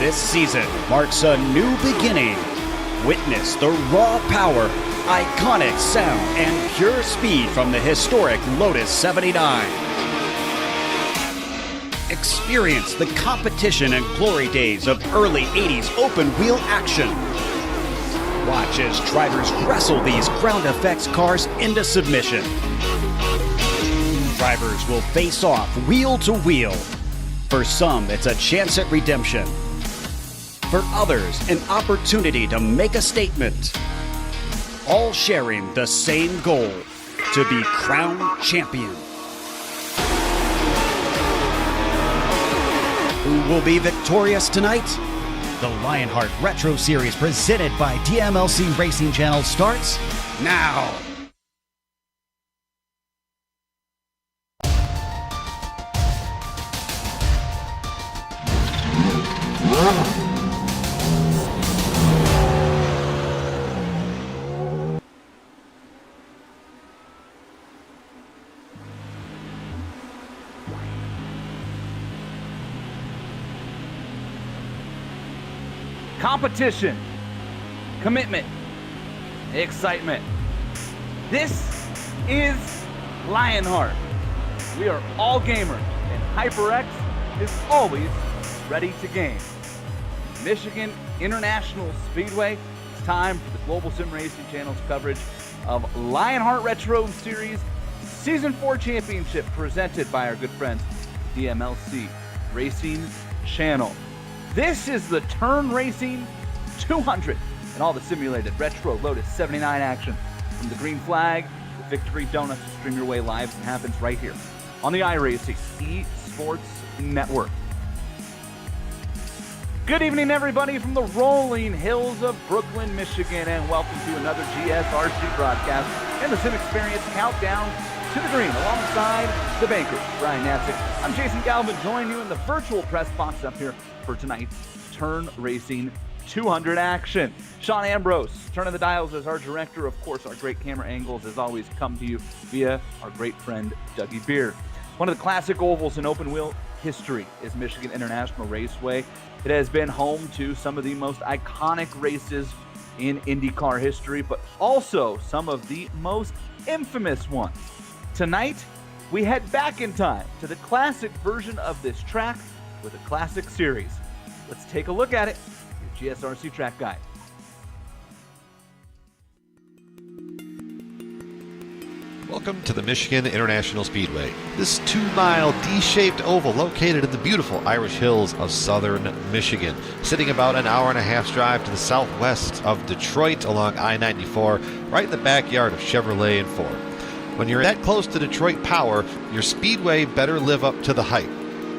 This season marks a new beginning. Witness the raw power, iconic sound, and pure speed from the historic Lotus 79. Experience the competition and glory days of early 80s open-wheel action. Watch as drivers wrestle these ground effects cars into submission. Drivers will face off wheel to wheel. For some, it's a chance at redemption. For others, an opportunity to make a statement. All sharing the same goal, to be crowned champion. Who will be victorious tonight? The Lionheart Retro Series presented by DMLC Racing Channel starts now. Competition, commitment, excitement. This is Lionheart. We are all gamers, and HyperX is always ready to game. Michigan International Speedway, it's time for the Global Sim Racing Channel's coverage of Lionheart Retro Series Season 4 Championship presented by our good friends DMLC Racing Channel. This is the Turn Racing 200 and all the simulated retro Lotus 79 action from the green flag, the victory donuts to stream your way live. It happens right here on the iRacing Esports Network. Good evening, everybody, from the rolling hills of Brooklyn, Michigan, and welcome to another GSRC broadcast and the Sim Experience Countdown to the Green alongside the banker, Brian Natzik. I'm Jason Galvin, joining you in the virtual press box up here for tonight's Turn Racing 200 action. Sean Ambrose, turning the dials as our director. Of course, our great camera angles, as always, come to you via our great friend, Dougie Beard. One of the classic ovals in open wheel history is Michigan International Raceway. It has been home to some of the most iconic races in IndyCar history, but also some of the most infamous ones. Tonight, we head back in time to the classic version of this track with a classic series. Let's take a look at it, your GSRC track guide. Welcome to the Michigan International Speedway. This 2-mile D-shaped oval located in the beautiful Irish Hills of southern Michigan, sitting about an hour and a half's drive to the southwest of Detroit along I-94, right in the backyard of Chevrolet and Ford. When you're that close to Detroit Power, your speedway better live up to the hype.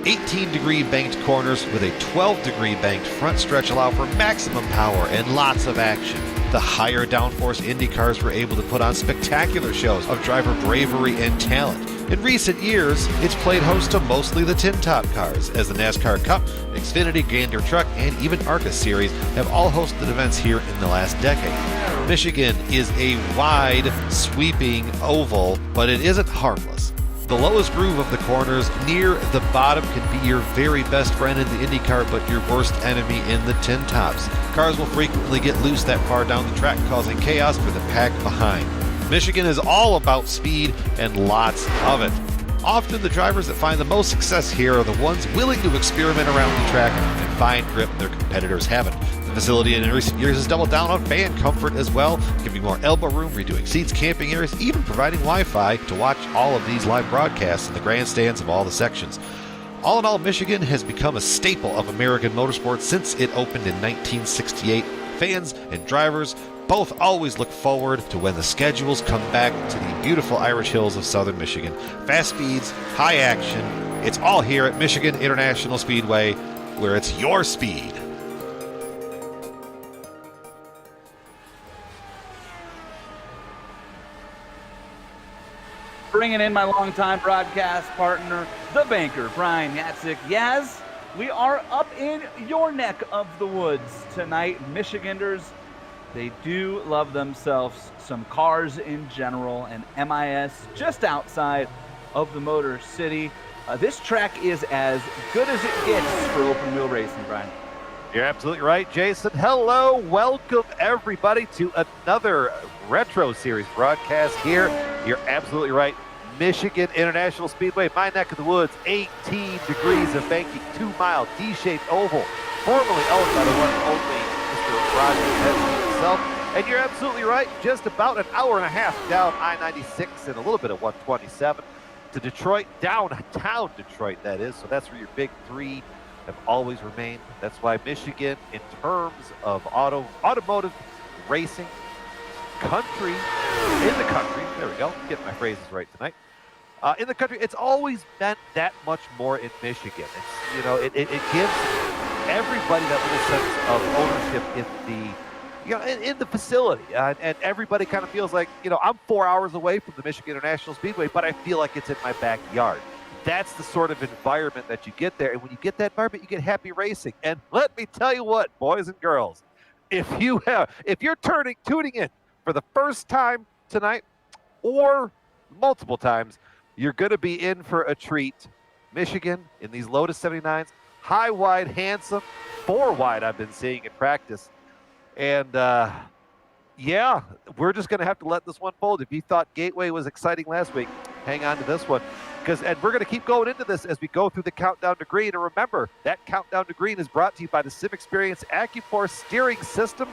18-degree banked corners with a 12-degree banked front stretch allow for maximum power and lots of action. The higher downforce Indy cars were able to put on spectacular shows of driver bravery and talent. In recent years, it's played host to mostly the tin top cars, as the NASCAR Cup, Xfinity, Gander Truck, and even ARCA Series have all hosted events here in the last decade. Michigan is a wide, sweeping oval, but it isn't harmless. The lowest groove of the corners near the bottom can be your very best friend in the IndyCar, but your worst enemy in the tin tops. Cars will frequently get loose that far down the track, causing chaos for the pack behind. Michigan is all about speed and lots of it. Often the drivers that find the most success here are the ones willing to experiment around the track and find grip their competitors haven't. The facility in recent years has doubled down on fan comfort as well, giving more elbow room, redoing seats, camping areas, even providing Wi-Fi to watch all of these live broadcasts in the grandstands of all the sections. All in all, Michigan has become a staple of American motorsports since it opened in 1968. Fans and drivers both always look forward to when the schedules come back to the beautiful Irish Hills of southern Michigan. Fast speeds, high action, it's all here at Michigan International Speedway, where it's your speed. Bringing in my longtime broadcast partner, the banker, Brian Natzik. Yes, we are up in your neck of the woods tonight. Michiganders, they do love themselves some cars in general, and MIS just outside of the Motor City. This track is as good as it gets for open wheel racing, Brian. You're absolutely right, Jason. Hello, welcome everybody to another Retro Series broadcast here. You're absolutely right. Michigan International Speedway, my neck of the woods, 18 degrees of banking, 2-mile D-shaped oval, formerly owned by the one and only Mr. Roger Penske himself. And you're absolutely right, just about an hour and a half down I-96 and a little bit of 127 to Detroit, downtown Detroit, that is. So that's where your big three have always remained. That's why Michigan, in terms of automotive racing, country, in the country, there we go, getting my phrases right tonight. In the country, it's always meant that much more in Michigan. It's, you know, it gives everybody that little sense of ownership in the, you know, in the facility, and everybody kind of feels like, you know, I'm 4 hours away from the Michigan International Speedway, but I feel like it's in my backyard. That's the sort of environment that you get there, and when you get that environment, you get happy racing. And let me tell you what, boys and girls, if you're tuning in for the first time tonight or multiple times, you're going to be in for a treat. Michigan in these Lotus 79s, high, wide, handsome, 4 wide I've been seeing in practice. And yeah, we're just going to have to let this one fold. If you thought Gateway was exciting last week, hang on to this one. And we're going to keep going into this as we go through the countdown to green. And remember, that countdown to green is brought to you by the Sim Experience AccuForce steering system,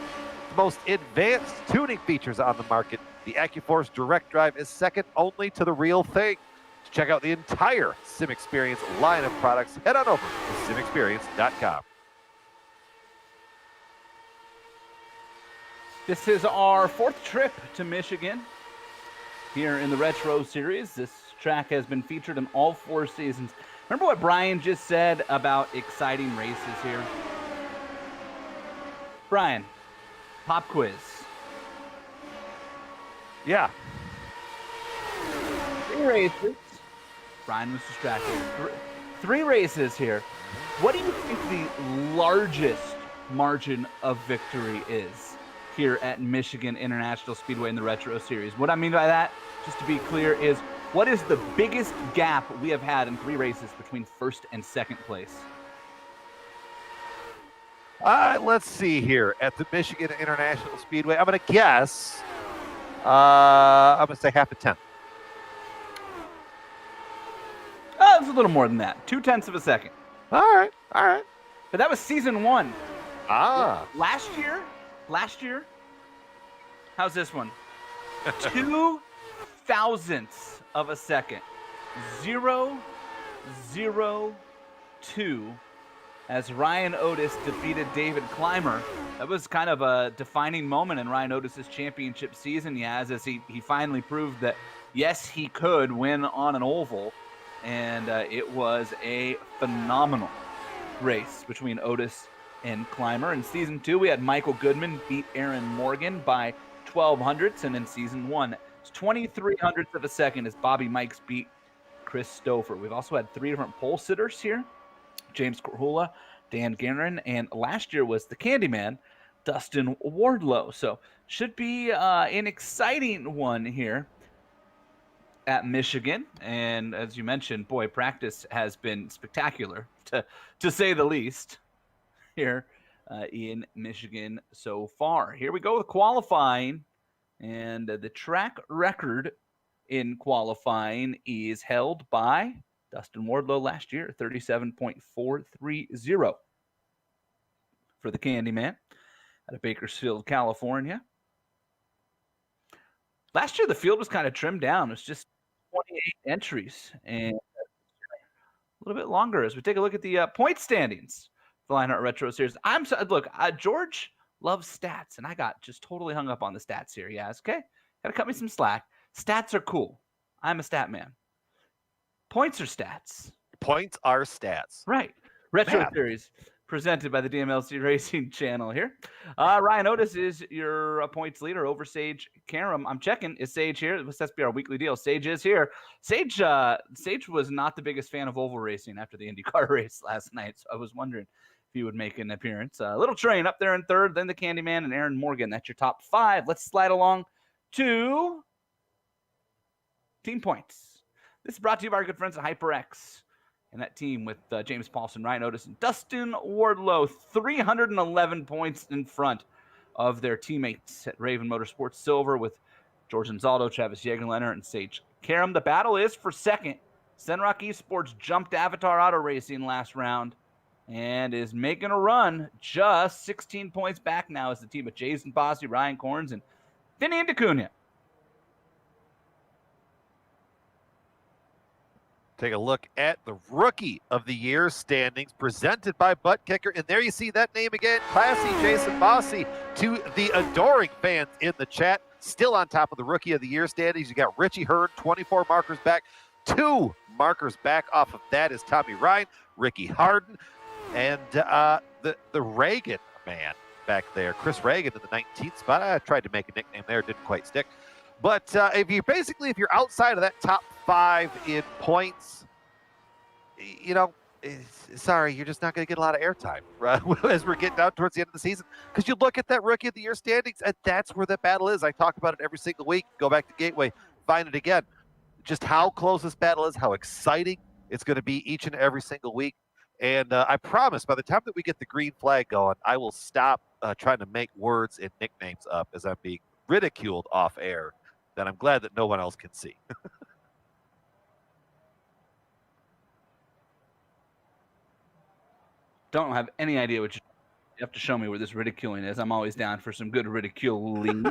the most advanced tuning features on the market. The AccuForce Direct Drive is second only to the real thing. To check out the entire Sim Experience line of products, head on over to simexperience.com. This is our 4th trip to Michigan here in the Retro Series. This track has been featured in all 4 seasons. Remember what Brian just said about exciting races here? Brian, pop quiz. Yeah. 3 races. Brian was distracted. 3 races here. What do you think the largest margin of victory is here at Michigan International Speedway in the Retro Series? What I mean by that, just to be clear, is what is the biggest gap we have had in 3 races between first and second place? Let's see here at the Michigan International Speedway. I'm going to guess. I'm going to say half a tenth. Oh, it's a little more than that. 0.2 of a second. All right. But that was season 1. Last year, how's this one? 2 thousandths of a second. 0.002 as Ryan Otis defeated David Clymer. That was kind of a defining moment in Ryan Otis's championship season, Yaz, as he finally proved that, yes, he could win on an oval. And it was a phenomenal race between Otis and Clymer. In season 2, we had Michael Goodman beat Aaron Morgan by 12 hundredths, and in season 1, it's 23 hundredths of a second as Bobby Mikes beat Chris Stouffer. We've also had 3 different pole sitters here: James Corhula, Dan Guerin, and last year was the Candyman, Dustin Wardlow. So should be an exciting one here at Michigan. And as you mentioned, boy, practice has been spectacular, to say the least, here in Michigan so far. Here we go with qualifying. And the track record in qualifying is held by Dustin Wardlow last year, 37.430 for the Candyman out of Bakersfield, California. Last year, the field was kind of trimmed down. It was just 28 entries, and a little bit longer as we take a look at the point standings for the Lionheart Retro Series. George loves stats, and I got just totally hung up on the stats here. Yes, okay? Got to cut me some slack. Stats are cool. I'm a stat man. Points are stats. Points are stats. Right. Retro Series presented by the DMLC Racing channel here. Ryan Otis is your points leader over Sage Karam. I'm checking. Is Sage here? This has to be our weekly deal. Sage is here. Sage was not the biggest fan of oval racing after the IndyCar race last night, so I was wondering if he would make an appearance. Little Train up there in third, then the Candyman and Aaron Morgan. That's your top 5. Let's slide along to team points. This is brought to you by our good friends at HyperX. And that team with James Paulson, Ryan Otis, and Dustin Wardlow, 311 points in front of their teammates at Raven Motorsports Silver with George Anzaldo, Travis Jagerleiner, and Sage Karam. The battle is for second. Senrock Esports jumped Avatar Auto Racing last round and is making a run, just 16 points back now as the team of Jason Bossy, Ryan Corns, and Vinny Indicunha. Take a look at the Rookie of the Year standings presented by Butt Kicker. And there you see that name again, classy Jason Bossy, to the adoring fans in the chat. Still on top of the Rookie of the Year standings. You got Richie Hearn, 24 markers back. 2 markers back off of that is Tommy Ryan, Ricky Harden, and the Reagan man back there. Chris Reagan in the 19th spot. I tried to make a nickname there, didn't quite stick. But if you're outside of that top 5 in points, you know, sorry, you're just not going to get a lot of airtime right, as we're getting down towards the end of the season. Because you look at that Rookie of the Year standings, and that's where the battle is. I talk about it every single week. Go back to Gateway, find it again. Just how close this battle is, how exciting it's going to be each and every single week. And I promise by the time that we get the green flag going, I will stop trying to make words and nicknames up as I'm being ridiculed off air that I'm glad that no one else can see. Don't have any idea what you have to show me where this ridiculing is. I'm always down for some good ridiculing.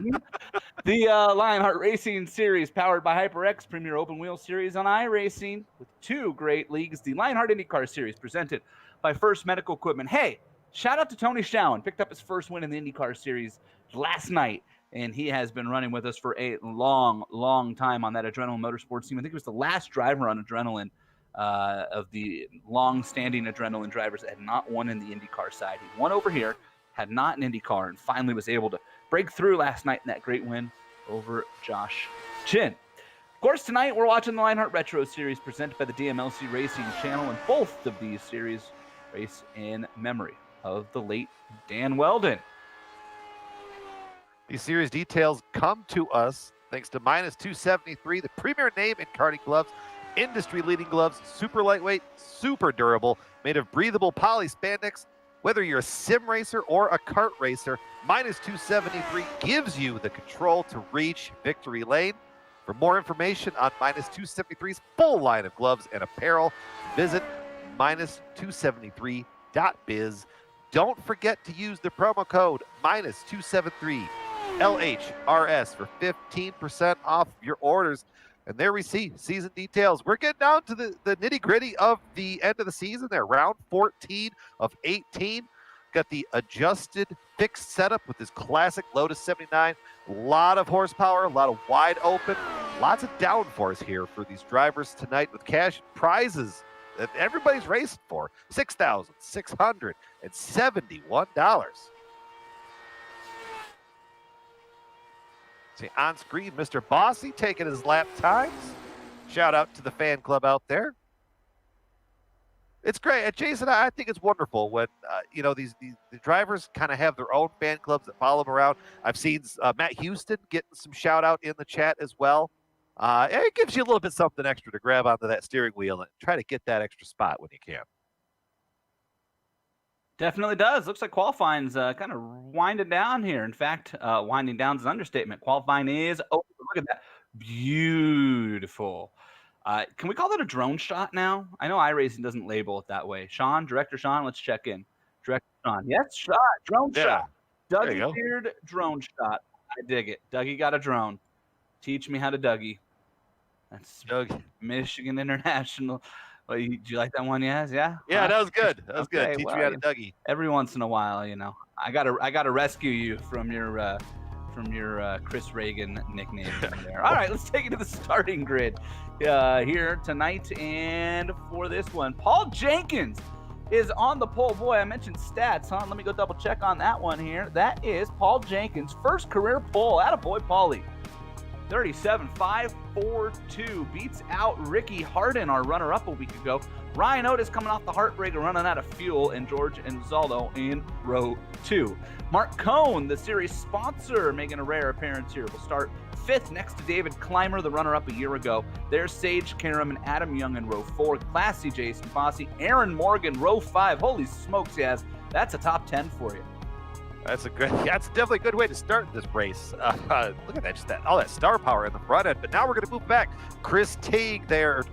The Lionheart Racing Series, powered by HyperX, Premier Open Wheel Series on iRacing, with 2 great leagues. The Lionheart IndyCar Series, presented by First Medical Equipment. Hey, shout out to Tony Schowen. Picked up his first win in the IndyCar Series last night, and he has been running with us for a long, long time on that Adrenaline Motorsports team. I think he was the last driver on Adrenaline of the long-standing Adrenaline drivers that had not won in the IndyCar side. He won over here, had not an IndyCar, and finally was able to break through last night in that great win over Josh Chin. Of course, tonight we're watching the Lionheart Retro Series presented by the DMLC Racing Channel, and both of these series race in memory of the late Dan Weldon. These series details come to us thanks to Minus 273, the premier name in karting gloves. Industry-leading gloves, super lightweight, super durable, made of breathable poly spandex. Whether you're a sim racer or a kart racer, Minus 273 gives you the control to reach victory lane. For more information on Minus 273's full line of gloves and apparel, visit minus273.biz. Don't forget to use the promo code Minus 273 LHRS for 15% off your orders. And there we see season details. We're getting down to the nitty-gritty of the end of the season there. Round 14 of 18. Got the adjusted fixed setup with this classic Lotus 79. A lot of horsepower, a lot of wide open. Lots of downforce here for these drivers tonight with cash prizes that everybody's racing for. $6,671. See, on screen, Mr. Bossy taking his lap times. Shout out to the fan club out there. It's great. Jason, I think it's wonderful when, the drivers kind of have their own fan clubs that follow them around. I've seen Matt Houston getting some shout out in the chat as well. It gives you a little bit something extra to grab onto that steering wheel and try to get that extra spot when you can. Definitely does. Looks like qualifying's kind of winding down here. In fact, winding down is an understatement. Qualifying is over. Look at that. Beautiful. Can we call that a drone shot now? I know iRacing doesn't label it that way. Director Sean, let's check in. Director Sean. Yes, shot. Drone shot. Dougie Beard drone shot. I dig it. Dougie got a drone. Teach me how to Dougie. That's Dougie. Michigan International. Well, did you like that one? Yes, yeah. Yeah, that was good. That was good. Teach me how to Dougie. Every once in a while, I gotta rescue you from your Chris Reagan nickname there. All right, let's take it to the starting grid here tonight, and for this one, Paul Jenkins is on the pole. Boy, I mentioned stats, huh? Let me go double check on that one here. That is Paul Jenkins' first career pole. Attaboy, Paulie. 37.542 beats out Ricky Harden, our runner-up a week ago. Ryan Otis coming off the heartbreaker, running out of fuel, and George Anzaldo in row 2. Mark Cohn, the series sponsor, making a rare appearance here, will start 5th next to David Clymer, the runner-up a year ago. There's Sage Karam and Adam Young in row 4. Classy Jason Fossey, Aaron Morgan, row 5. Holy smokes, Yaz. That's a top 10 for you. That's definitely a good way to start this race. Look at that, just all that star power in the front end. But now we're going to move back. Chris Tagg there in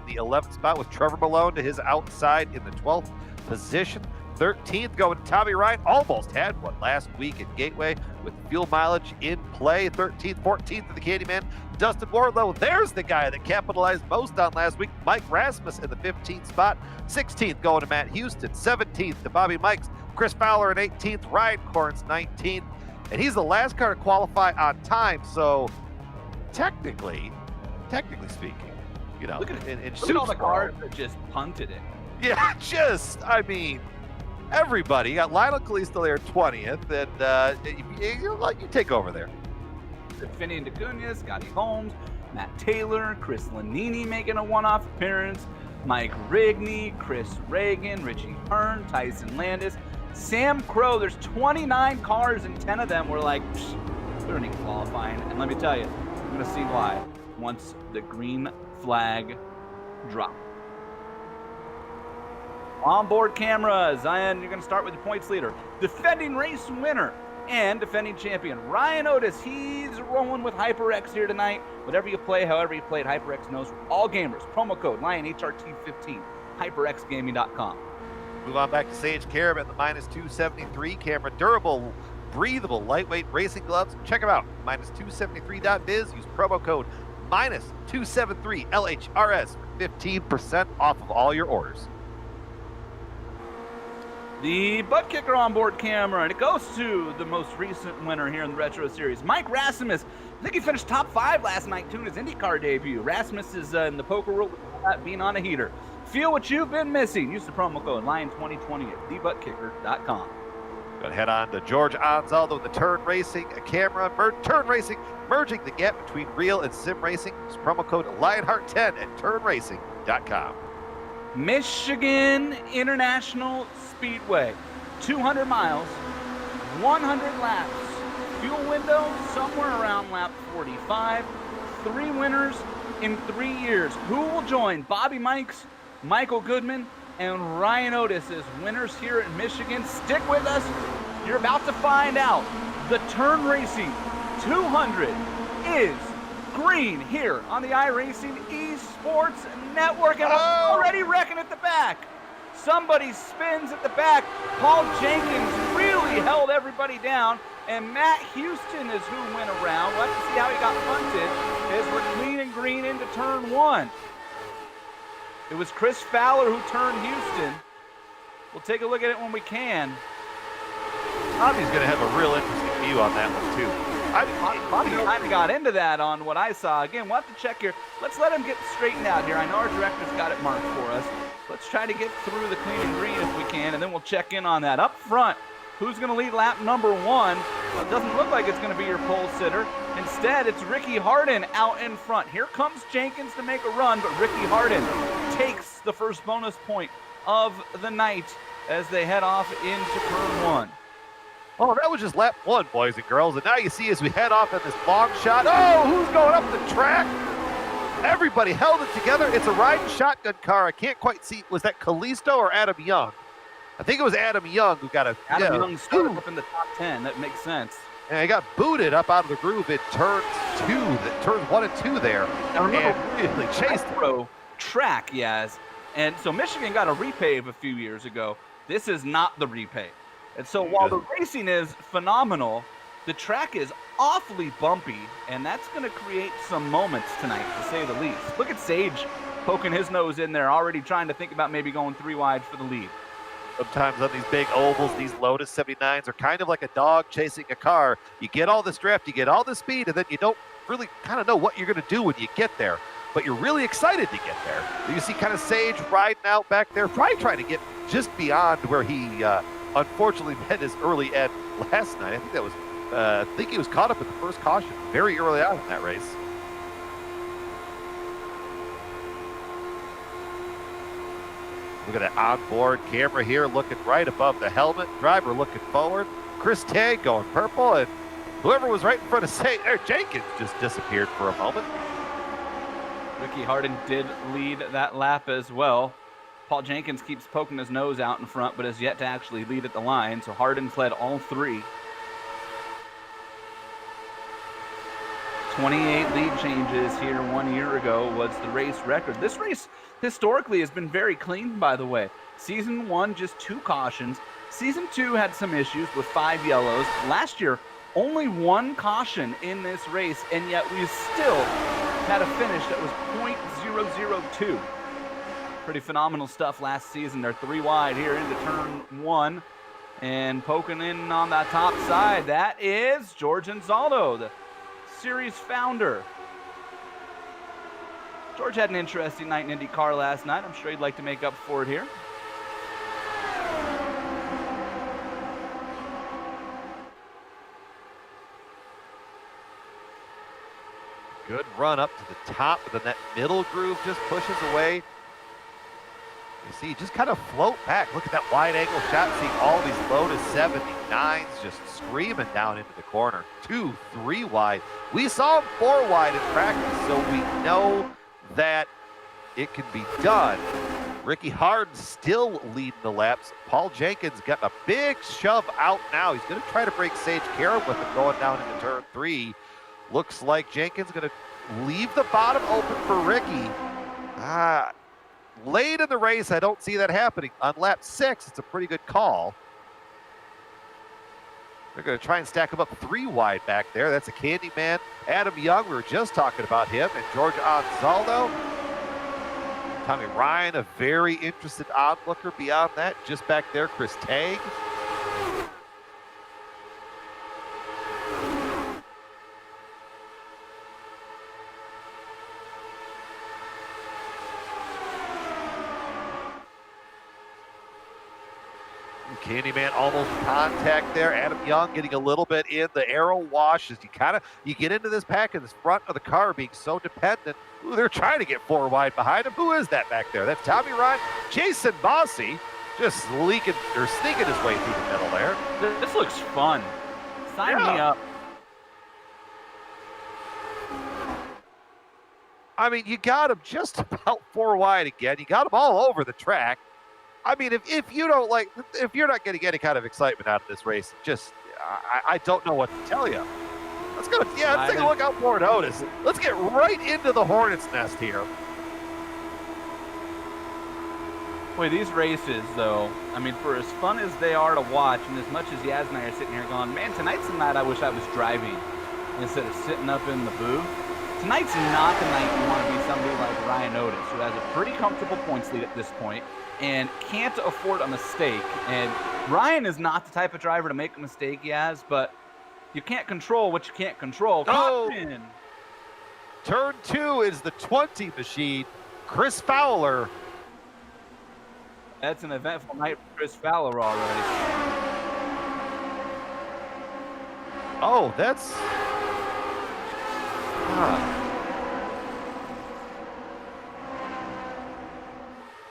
the 11th spot with Trevor Malone to his outside in the 12th position. 13th going to Tommy Ryan. Almost had one last week at Gateway with fuel mileage in play. 13th, 14th to the Candyman. Dustin Wardlow, there's the guy that capitalized most on last week. Mike Rasmus in the 15th spot. 16th going to Matt Houston. 17th to Bobby Mikes. Chris Fowler in 18th. Ryan Corns 19th. And he's the last car to qualify on time. So technically speaking, you know, Look at all the cars that just punted it. Yeah, everybody. You got Lionel Kalisto there 20th, and you take over there. Finney and DeCunha, Scotty Holmes, Matt Taylor, Chris Lanini making a one-off appearance, Mike Rigney, Chris Reagan, Richie Hearn, Tyson Landis, Sam Crow. There's 29 cars, and 10 of them were like, we don't need qualifying. And let me tell you, I'm going to see why once the green flag drops. Onboard cameras, and you're going to start with the points leader. Defending race winner and defending champion, Ryan Otis. He's rolling with HyperX here tonight. Whatever you play, however you play it, HyperX knows for all gamers. Promo code LionHRT15, HyperXGaming.com. Move on back to Sage Karam at the -273 camera. Durable, breathable, lightweight racing gloves. Check them out. -273.biz. Use promo code -273 LHRS for 15% off of all your orders. The butt kicker onboard camera, and it goes to the most recent winner here in the Retro Series, Mike Rasmus. I think he finished top 5 last night too in his IndyCar debut. Rasmus is in the poker world being on a heater. Feel what you've been missing. Use the promo code LION2020 at thebuttkicker.com. Going to head on to George Anzaldo, the Turn Racing camera. Turn Racing, merging the gap between real and sim racing. Use promo code Lionheart10 at turnracing.com. Michigan International Speedway, 200 miles, 100 laps. Fuel window somewhere around lap 45. 3 winners in 3 years. Who will join Bobby Mikes, Michael Goodman, and Ryan Otis as winners here in Michigan? Stick with us. You're about to find out. The Turn Racing 200 is green here on the iRacing Esports Network, and we're already wrecking at the back. Somebody spins at the back. Paul Jenkins really held everybody down, and Matt Houston is who went around. We'll have to see how he got punted as we're clean and green into turn 1. It was Chris Fowler who turned Houston. We'll take a look at it when we can. Bobby's going to have a real interesting view on that one, too. Bobby kind of got into that on what I saw. Again, we'll have to check here. Let's let him get straightened out here. I know our director's got it marked for us. Let's try to get through the clean and green if we can, and then we'll check in on that. Up front, who's going to lead lap number 1? Well, it doesn't look like it's going to be your pole sitter. Instead, it's Ricky Harden out in front. Here comes Jenkins to make a run, but Ricky Harden takes the first bonus point of the night as they head off into turn 1. Oh, that was just lap 1, boys and girls. And now you see as we head off in this long shot. Oh, who's going up the track? Everybody held it together. It's a riding shotgun car. I can't quite see. Was that Kalisto or Adam Young? I think it was Adam Young who got Young started up in the top 10. That makes sense. And he got booted up out of the groove in turns 1 and 2 there. Now remember, and really chased it. Track, yes. And so Michigan got a repave a few years ago. This is not the repave. And so while the racing is phenomenal, the track is awfully bumpy, and that's going to create some moments tonight, to say the least. Look at Sage poking his nose in there, already trying to think about maybe going 3 wide for the lead. Sometimes on these big ovals, these Lotus 79s are kind of like a dog chasing a car. You get all this draft, you get all the speed, and then you don't really kind of know what you're going to do when you get there. But you're really excited to get there. You see kind of Sage riding out back there, probably trying to get just beyond where he unfortunately met his early end last night. I think he was caught up in the first caution very early on in that race. Look at that onboard camera here looking right above the helmet. Driver looking forward. Chris Tagg going purple, and whoever was right in front of Jenkins just disappeared for a moment. Ricky Harden did lead that lap as well. Paul Jenkins keeps poking his nose out in front, but has yet to actually lead at the line, so Harden led all three. 28 lead changes here 1 year ago was the race record. This race historically has been very clean, by the way. Season 1, just 2 cautions. Season 2 had some issues with 5 yellows. Last year, only 1 caution in this race, and yet we still had a finish that was .002. Pretty phenomenal stuff last season. They're 3 wide here into turn 1, and poking in on that top side, that is George Anzaldo, the series founder. George had an interesting night in IndyCar last night. I'm sure he'd like to make up for it here. Good run up to the top, but then that middle groove just pushes away. You see, just kind of float back. Look at that wide angle shot. See all these Lotus 79s just screaming down into the corner. 2, 3 wide. We saw him 4 wide in practice, so we know that it can be done. Ricky Harden still leading the laps. Paul Jenkins got a big shove out now. He's going to try to break Sage Karam with him going down into turn 3. Looks like Jenkins going to leave the bottom open for Ricky. Late in the race, I don't see that happening. On lap 6, it's a pretty good call. They're going to try and stack him up 3 wide back there. That's a Candyman. Adam Young, we were just talking about him. And George Anzaldo. Tommy Ryan, a very interested onlooker beyond that. Just back there, Chris Tagg. Candyman almost contact there. Adam Young getting a little bit in the aero wash as you get into this pack in the front of the car being so dependent. Ooh, they're trying to get 4 wide behind him. Who is that back there? That's Tommy Ryan. Jason Bossy just sneaking his way through the middle there. This looks fun. Sign me up. I mean, you got him just about 4 wide again. You got him all over the track. I mean, if you're not getting any kind of excitement out of this race, I don't know what to tell you. Let's take a look out Fort Otis. Let's get right into the Hornet's nest here. Boy, these races, though, I mean, for as fun as they are to watch, and as much as Yaz and I are sitting here going, man, tonight's the night I wish I was driving instead of sitting up in the booth. Tonight's not the night you want to be somebody like Ryan Otis, who has a pretty comfortable points lead at this point and can't afford a mistake. And Ryan is not the type of driver to make a mistake, Yaz, but you can't control what you can't control. Oh! Turn 2 is the 20 machine. Chris Fowler. That's an eventful night for Chris Fowler already. Oh, that's...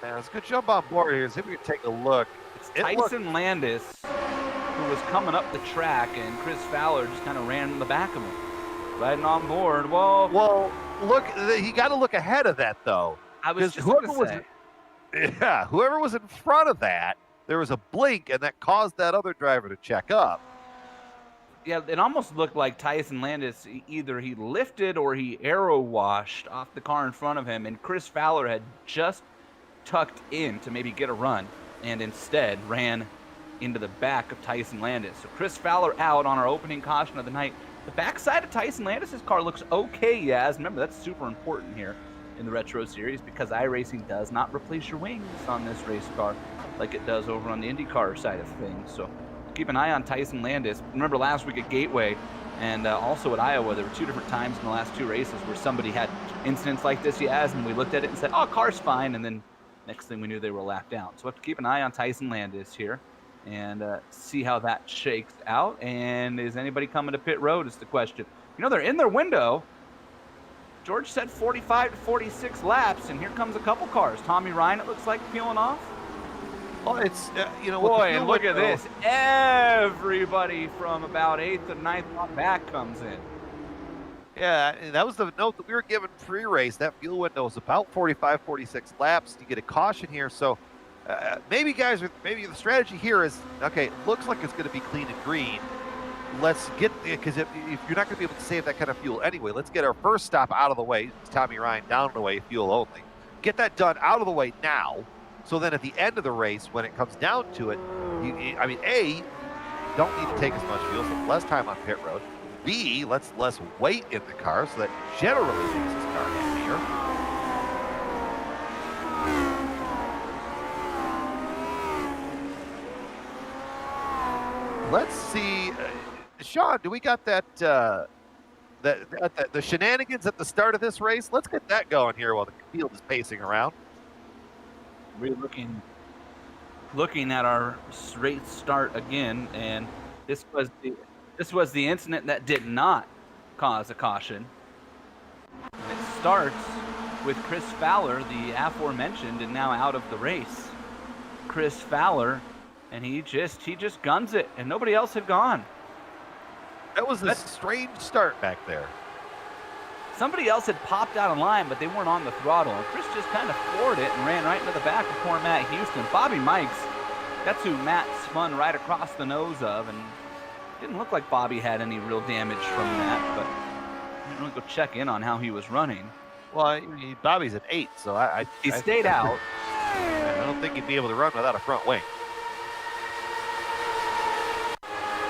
Man, it's a good jump on board here. See if we can take a look. It's Tyson Landis, who was coming up the track, and Chris Fowler just kind of ran in the back of him. Riding on board. Well, look, he got to look ahead of that, though. I was just going to say. Yeah, whoever was in front of that, there was a blink, and that caused that other driver to check up. Yeah, it almost looked like Tyson Landis, either he lifted or he aero washed off the car in front of him, and Chris Fowler had just tucked in to maybe get a run, and instead ran into the back of Tyson Landis. So Chris Fowler out on our opening caution of the night. The backside of Tyson Landis' car looks okay, Yaz. Remember, that's super important here in the Retro Series because iRacing does not replace your wings on this race car like it does over on the IndyCar side of things. So keep an eye on Tyson Landis. Remember last week at Gateway and also at Iowa, there were 2 different times in the last 2 races where somebody had incidents like this, Yaz, and we looked at it and said, oh, car's fine, and then next thing we knew, they were lapped down. So we have to keep an eye on Tyson Landis here and see how that shakes out. And is anybody coming to pit road is the question. You know, they're in their window. George said 45 to 46 laps, and here comes a couple cars. Tommy Ryan, it looks like, peeling off. Well, it's, you know, with the Boy, fuel and look at window- this. Everybody from about 8th and 9th on back comes in. Yeah, and that was the note that we were given pre-race. That fuel window is about 45, 46 laps. You get a caution here, so maybe guys, maybe the strategy here is, okay, it looks like it's going to be clean and green. Let's get, because if you're not going to be able to save that kind of fuel anyway, let's get our first stop out of the way. Tommy Ryan down the way, fuel only. Get that done out of the way now, so then at the end of the race, when it comes down to it, I mean, A, don't need to take as much fuel, so less time on pit road. B, let's less weight in the car, so that generally makes this car heavier. Let's see, Sean, do we got that, the shenanigans at the start of this race? Let's get that going here while the field is pacing around. We're looking at our race start again, and this was the incident that did not cause a caution. It starts with Chris Fowler, the aforementioned, and now out of the race. Chris Fowler, and he just guns it, and nobody else had gone. That was a strange start back there. Somebody else had popped out of line, but they weren't on the throttle, and Chris just kind of floored it and ran right into the back of poor Matt Houston. Bobby Mikes, that's who Matt spun right across the nose of, and didn't look like Bobby had any real damage from that, but I didn't really go check in on how he was running. Well, Bobby's at 8, so He stayed out. I don't think he'd be able to run without a front wing.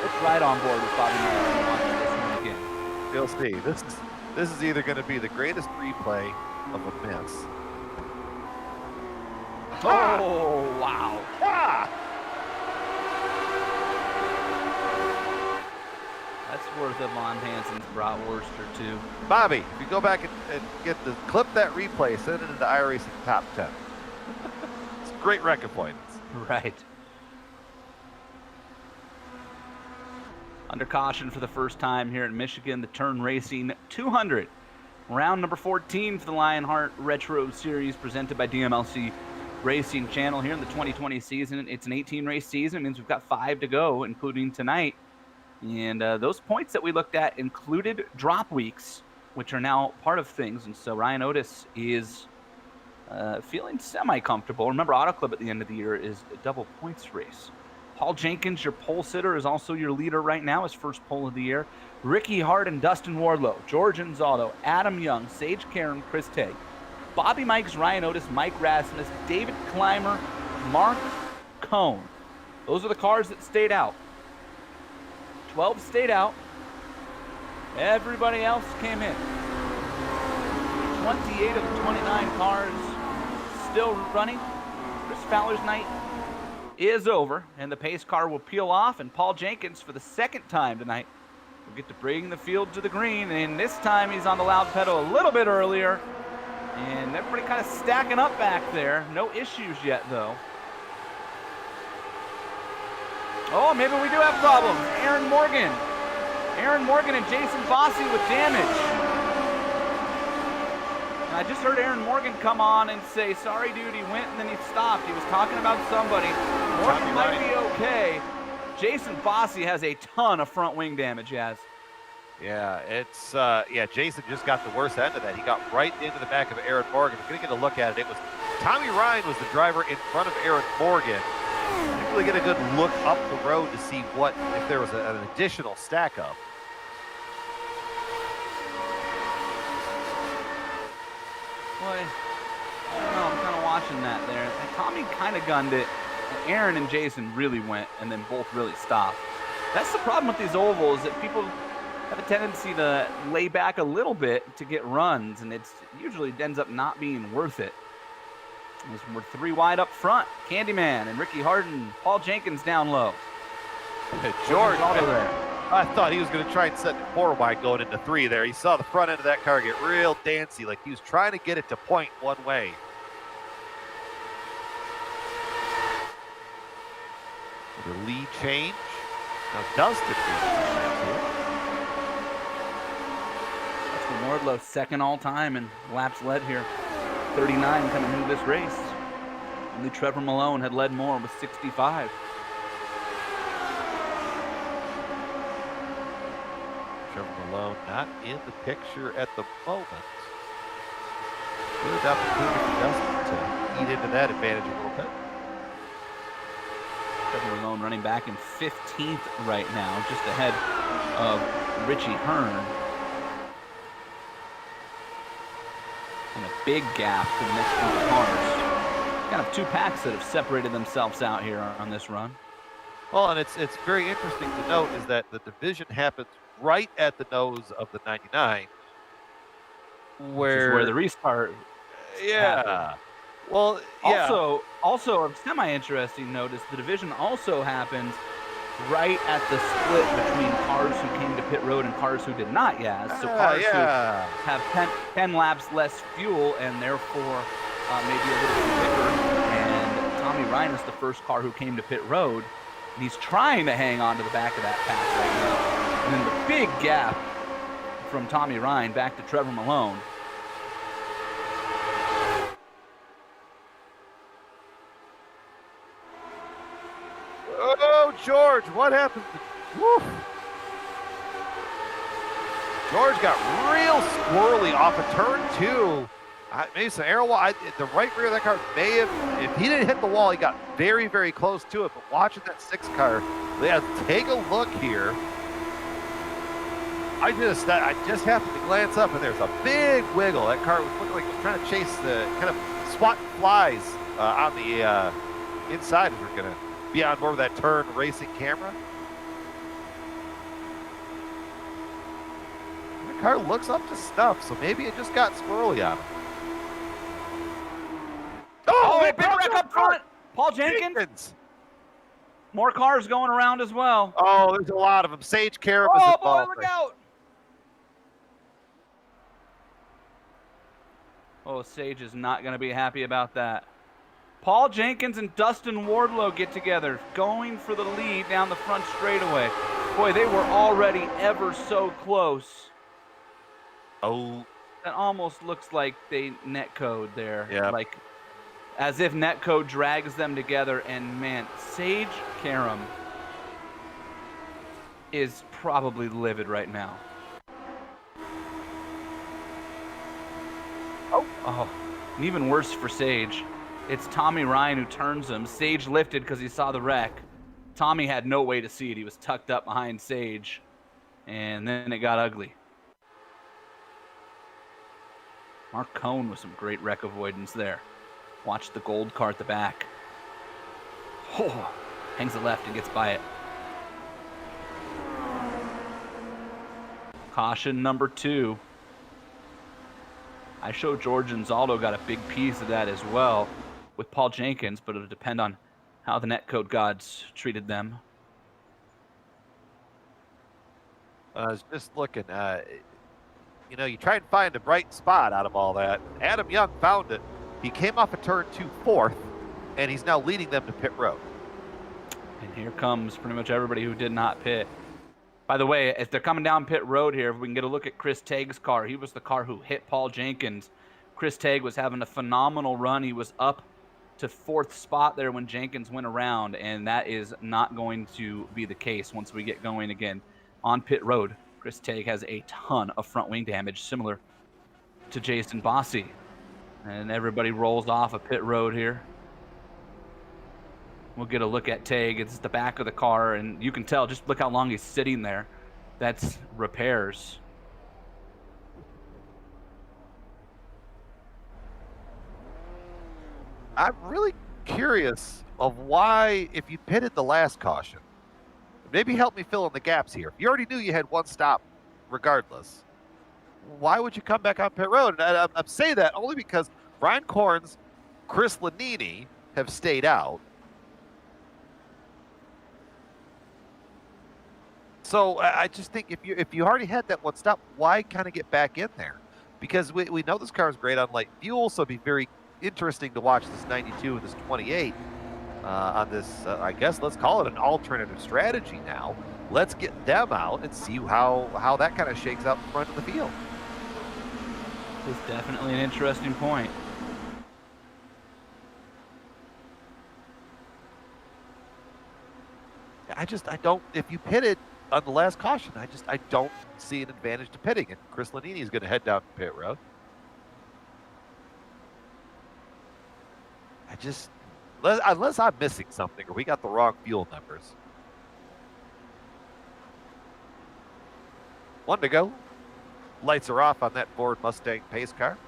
Let's ride on board with Bobby Mikes and watch this one again. You'll see. This is either going to be the greatest replay of a miss. Oh, wow. Ah! That's worth a Lon Hansen's bratwurst or two. Bobby, if you go back and get the clip that replay, send it into iRacing Top 10. It's a great record point. Right. Under caution for the first time here in Michigan, the Turn Racing 200. Round number 14 for the Lionheart Retro Series presented by DMLC Racing Channel here in the 2020 season. It's an 18-race season. It means we've got 5 to go, including tonight. And those points that we looked at included drop weeks, which are now part of things. And so Ryan Otis is feeling semi-comfortable. Remember, Auto Club at the end of the year is a double points race. Paul Jenkins, your pole sitter, is also your leader right now, his first pole of the year. Ricky Hart and Dustin Wardlow, George Anzaldo, Adam Young, Sage Karen, Chris Tagg, Bobby Mikes, Ryan Otis, Mike Rasmus, David Clymer, Mark Cohn. Those are the cars that stayed out. 12 stayed out. Everybody else came in. 28 of the 29 cars still running. Chris Fowler's night is over, and the pace car will peel off, and Paul Jenkins, for the second time tonight, will get to bring the field to the green, and this time he's on the loud pedal a little bit earlier, and everybody kind of stacking up back there. No issues yet, though. Oh, maybe we do have problems. Aaron Morgan and Jason Fossey with damage. I just heard Aaron Morgan come on and say, sorry, dude, he went and then he stopped. He was talking about somebody. Morgan might be okay. Jason Fossey has a ton of front wing damage, Yaz. Yeah, it's, Jason just got the worst end of that. He got right into the back of Aaron Morgan. We're going to get a look at it. It was Tommy Ryan was the driver in front of Aaron Morgan. Didn't really get a good look up the road to see if there was an additional stack up. Boy, I don't know, I'm kind of watching that there. And Tommy kind of gunned it. Aaron and Jason really went, and then both really stopped. That's the problem with these ovals, that people have a tendency to lay back a little bit to get runs, and it usually ends up not being worth it. As we're 3 wide up front. Candyman and Ricky Harden, Paul Jenkins down low. George, there. I thought he was going to try and set 4 wide going into 3 there. He saw the front end of that car get real dancy, like he was trying to get it to point one way. The lead change. Now Dustin. That's for Wardlow, second all time in laps led here. 39 coming into this race. Only Trevor Malone had led more with 65. Trevor Malone not in the picture at the moment. Good opportunity for Dustin to eat into that advantage a little bit. Trevor Malone running back in 15th right now, just ahead of Richie Hearn. And a big gap to the next few cars. Kind of two packs that have separated themselves out here on this run. Well, and it's very interesting to note is that the division happens right at the nose of the 99, where the restart. Yeah. happened. Well, yeah. Also a semi-interesting note is the division also happens right at the split between cars who came to pit road and cars who did not. So cars who have 10 laps less fuel and therefore maybe a little bit quicker. And Tommy Ryan is the first car who came to pit road, and he's trying to hang on to the back of that pack right now. And then the big gap from Tommy Ryan back to Trevor Malone. Oh, George, what happened? Woo. George got real squirrely off of turn 2. Maybe some air wall. The right rear of that car may have, if he didn't hit the wall, he got very, very close to it. But watching that 6 car, take a look here. I just happened to glance up, and there's a big wiggle. That car was looking like it was trying to chase the kind of swat flies on the inside as we're going to be on board with that turn racing camera. The car looks up to snuff, so maybe it just got squirrely on him. Oh, big wreck up front. Paul Jenkins. More cars going around as well. Oh, there's a lot of them. Sage Karam is involved. involved. Boy, look out. Oh, Sage is not going to be happy about that. Paul Jenkins and Dustin Wardlow get together, going for the lead down the front straightaway. Boy, they were already ever so close. Oh. That almost looks like they netcode there. Yeah. Like, as if netcode drags them together. And, man, Sage Karam is probably livid right now. Oh, and even worse for Sage. It's Tommy Ryan who turns him. Sage lifted because he saw the wreck. Tommy had no way to see it. He was tucked up behind Sage. And then it got ugly. Mark Cohn with some great wreck avoidance there. Watch the gold car at the back. Oh, hangs it left and gets by it. Caution number 2. I show George and Zaldo got a big piece of that as well with Paul Jenkins, but it'll depend on how the netcode gods treated them. I was just looking, you try and find a bright spot out of all that. Adam Young found it. He came off a turn 2 fourth, and he's now leading them to pit road. And here comes pretty much everybody who did not pit. By the way, if they're coming down pit road here, if we can get a look at Chris Tagg's car, he was the car who hit Paul Jenkins. Chris Tagg was having a phenomenal run. He was up to 4th spot there when Jenkins went around, and that is not going to be the case once we get going again on pit road. Chris Tagg has a ton of front wing damage, similar to Jason Bossi. And everybody rolls off a pit road here. We'll get a look at Tagg. It's the back of the car, and you can tell, just look how long he's sitting there. That's repairs. I'm really curious of why, if you pitted the last caution, maybe help me fill in the gaps here. If you already knew you had one stop regardless, why would you come back on pit road? And I'm saying that only because Brian Corns, Chris Lanini have stayed out. So I just think if you already had that one stop, why kind of get back in there? Because we know this car is great on light fuel, so it'd be very interesting to watch this 92 and this 28 on this, I guess let's call it an alternative strategy now. Let's get them out and see how that kind of shakes out in front of the field. It's definitely an interesting point. I don't, if you pitted on the last caution, I don't see an advantage to pitting. And Chris Lanini is going to head down pit road. Unless I'm missing something or we got the wrong fuel numbers. 1 to go. Lights are off on that Ford Mustang pace car.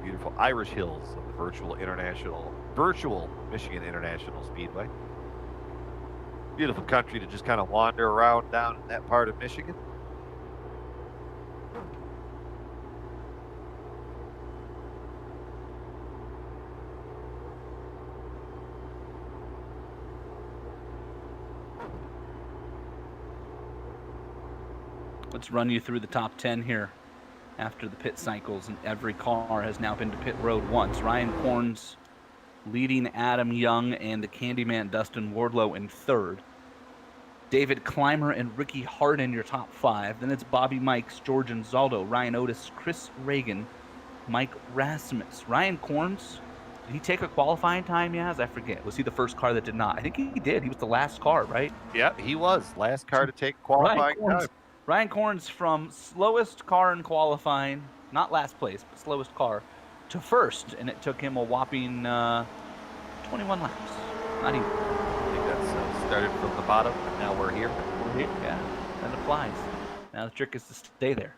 Beautiful Irish Hills of the virtual Michigan International Speedway. Beautiful country to just kind of wander around down in that part of Michigan. Let's run you through the top 10 here after the pit cycles, and every car has now been to pit road once. Ryan Corns leading Adam Young and the Candyman Dustin Wardlow in third. David Clymer and Ricky Hart in your top 5. Then it's Bobby Mikes, George Anzaldo, Ryan Otis, Chris Reagan, Mike Rasmus. Ryan Corns, did he take a qualifying time, Yaz? I forget. Was he the first car that did not? I think he did. He was the last car, right? Yeah, he was. Last car to take qualifying time. Ryan Corns from slowest car in qualifying, not last place, but slowest car, to first, and it took him a whopping 21 laps. Not even. I think that's started from the bottom, and now we're here. Yeah, that applies. Now the trick is to stay there.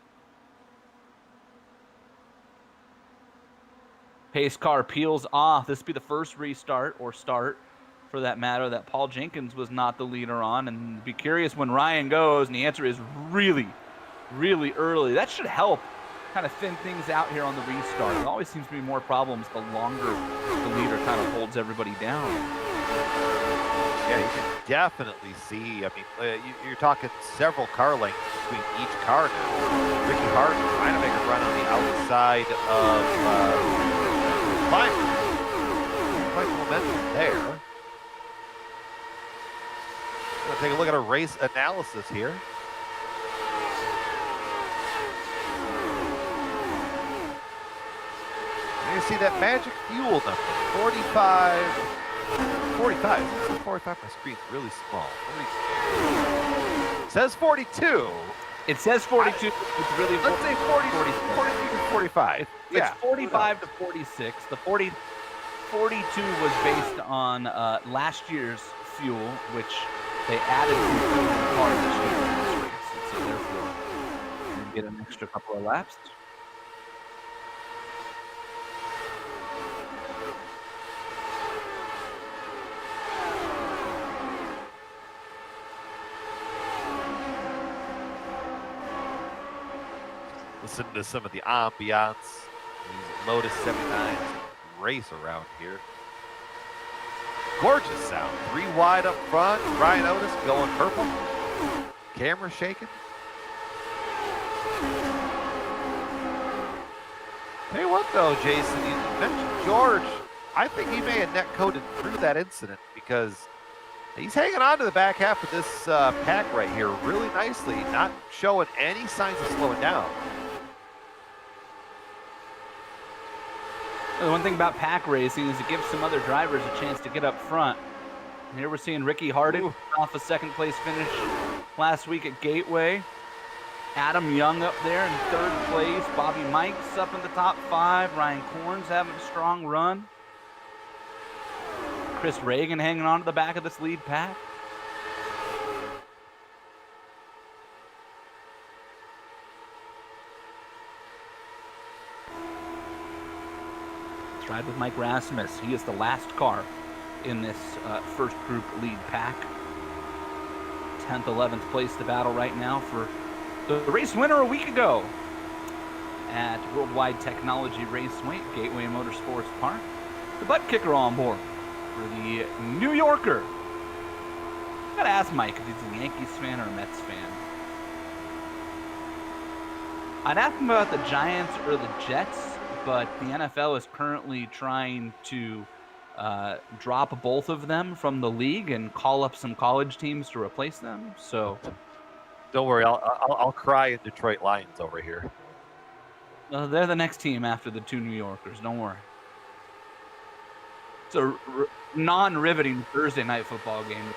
Pace car peels off. This will be the first restart, or start, for that matter, that Paul Jenkins was not the leader on. And be curious when Ryan goes, and the answer is really, really early. That should help kind of thin things out here on the restart. There always seems to be more problems the longer the leader kind of holds everybody down. Yeah, you can definitely see. I mean, you're talking several car lengths between each car now. Ricky Hart trying to make a run on the outside of Clymer. Quite momentum there. We'll take a look at a race analysis here. And you see that magic fuel number, 45. 45 my screen's really small. It says 42. It says 42. It's really let's say 42 to 45. It's 45 to 46. The 42 was based on last year's fuel, which they added to the car this year in this race. And so therefore, you get an extra couple of laps. Listen to some of the ambiance. These Lotus 79s race around here. Gorgeous sound. 3 wide up front. Ryan Otis going purple. Camera shaking. Tell you what though, Jason, you mentioned George. I think he may have net coded through that incident because he's hanging on to the back half of this pack right here really nicely, not showing any signs of slowing down. The one thing about pack racing is it gives some other drivers a chance to get up front. And here we're seeing Ricky Harden off a second place finish last week at Gateway. Adam Young up there in third place. Bobby Mikes up in the top 5. Ryan Corns having a strong run. Chris Reagan hanging on to the back of this lead pack. Ride with Mike Rasmus. He is the last car in this first group lead pack. 10th, 11th place to battle right now for the race winner a week ago at Worldwide Technology Raceway, Gateway Motorsports Park. The butt kicker on board for the New Yorker. Gotta ask Mike if he's a Yankees fan or a Mets fan. I'd ask him about the Giants or the Jets, but the NFL is currently trying to drop both of them from the league and call up some college teams to replace them. So, don't worry, I'll cry in Detroit Lions over here. they're the next team after the 2 New Yorkers. Don't worry. It's a non-riveting Thursday night football game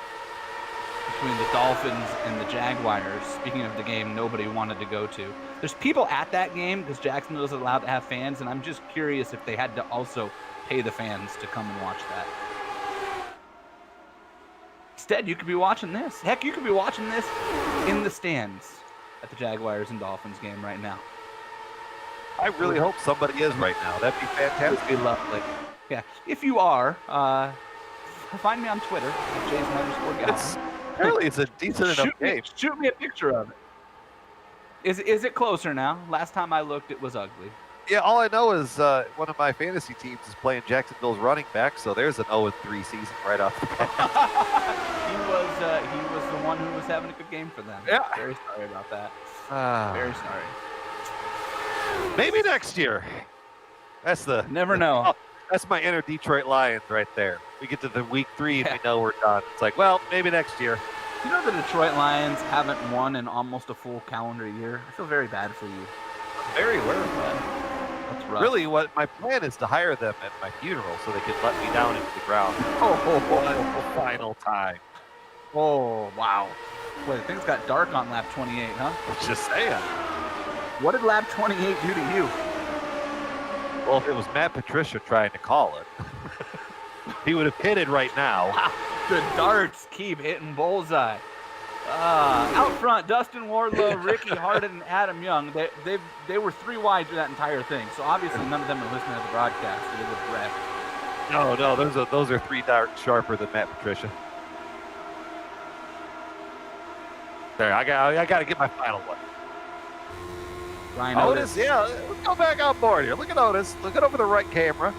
between the Dolphins and the Jaguars. Speaking of the game nobody wanted to go to. There's people at that game because Jacksonville is allowed to have fans, and I'm just curious if they had to also pay the fans to come and watch that. Instead, you could be watching this. Heck, you could be watching this in the stands at the Jaguars and Dolphins game right now. I really hope somebody is right now. That'd be fantastic. That'd be lovely. Yeah, if you are, find me on Twitter, Jason_Galvin. Apparently, it's a decent enough game. Shoot me a picture of it. Is it closer now? Last time I looked, it was ugly. Yeah, all I know is one of my fantasy teams is playing Jacksonville's running back, so there's an 0-3 season right off the bat. He was the one who was having a good game for them. Yeah. Very sorry about that. Very sorry. Maybe next year. That's the Never know. Oh, that's my inner Detroit Lions right there. We get to the week 3 and we know we're done. It's like, well, maybe next year. You know the Detroit Lions haven't won in almost a full calendar year? I feel very bad for you. Very aware of that. That's rough. Really, what my plan is to hire them at my funeral so they can let me down into the ground. One final time. Oh, wow. Boy, things got dark on lap 28, huh? Just saying. What did lap 28 do to you? Well, if it was Matt Patricia trying to call it, he would have hit it right now. The darts keep hitting bullseye. Out front, Dustin Wardlow, Ricky Hardin, and Adam Young. They were 3 wide through that entire thing. So obviously none of them are listening to the broadcast. So they would have wrecked. No, those are 3 darts sharper than Matt Patricia. There, I got to get my final one. Ryan Otis, yeah, let's go back on board here. Look at Otis. Look at over the right camera.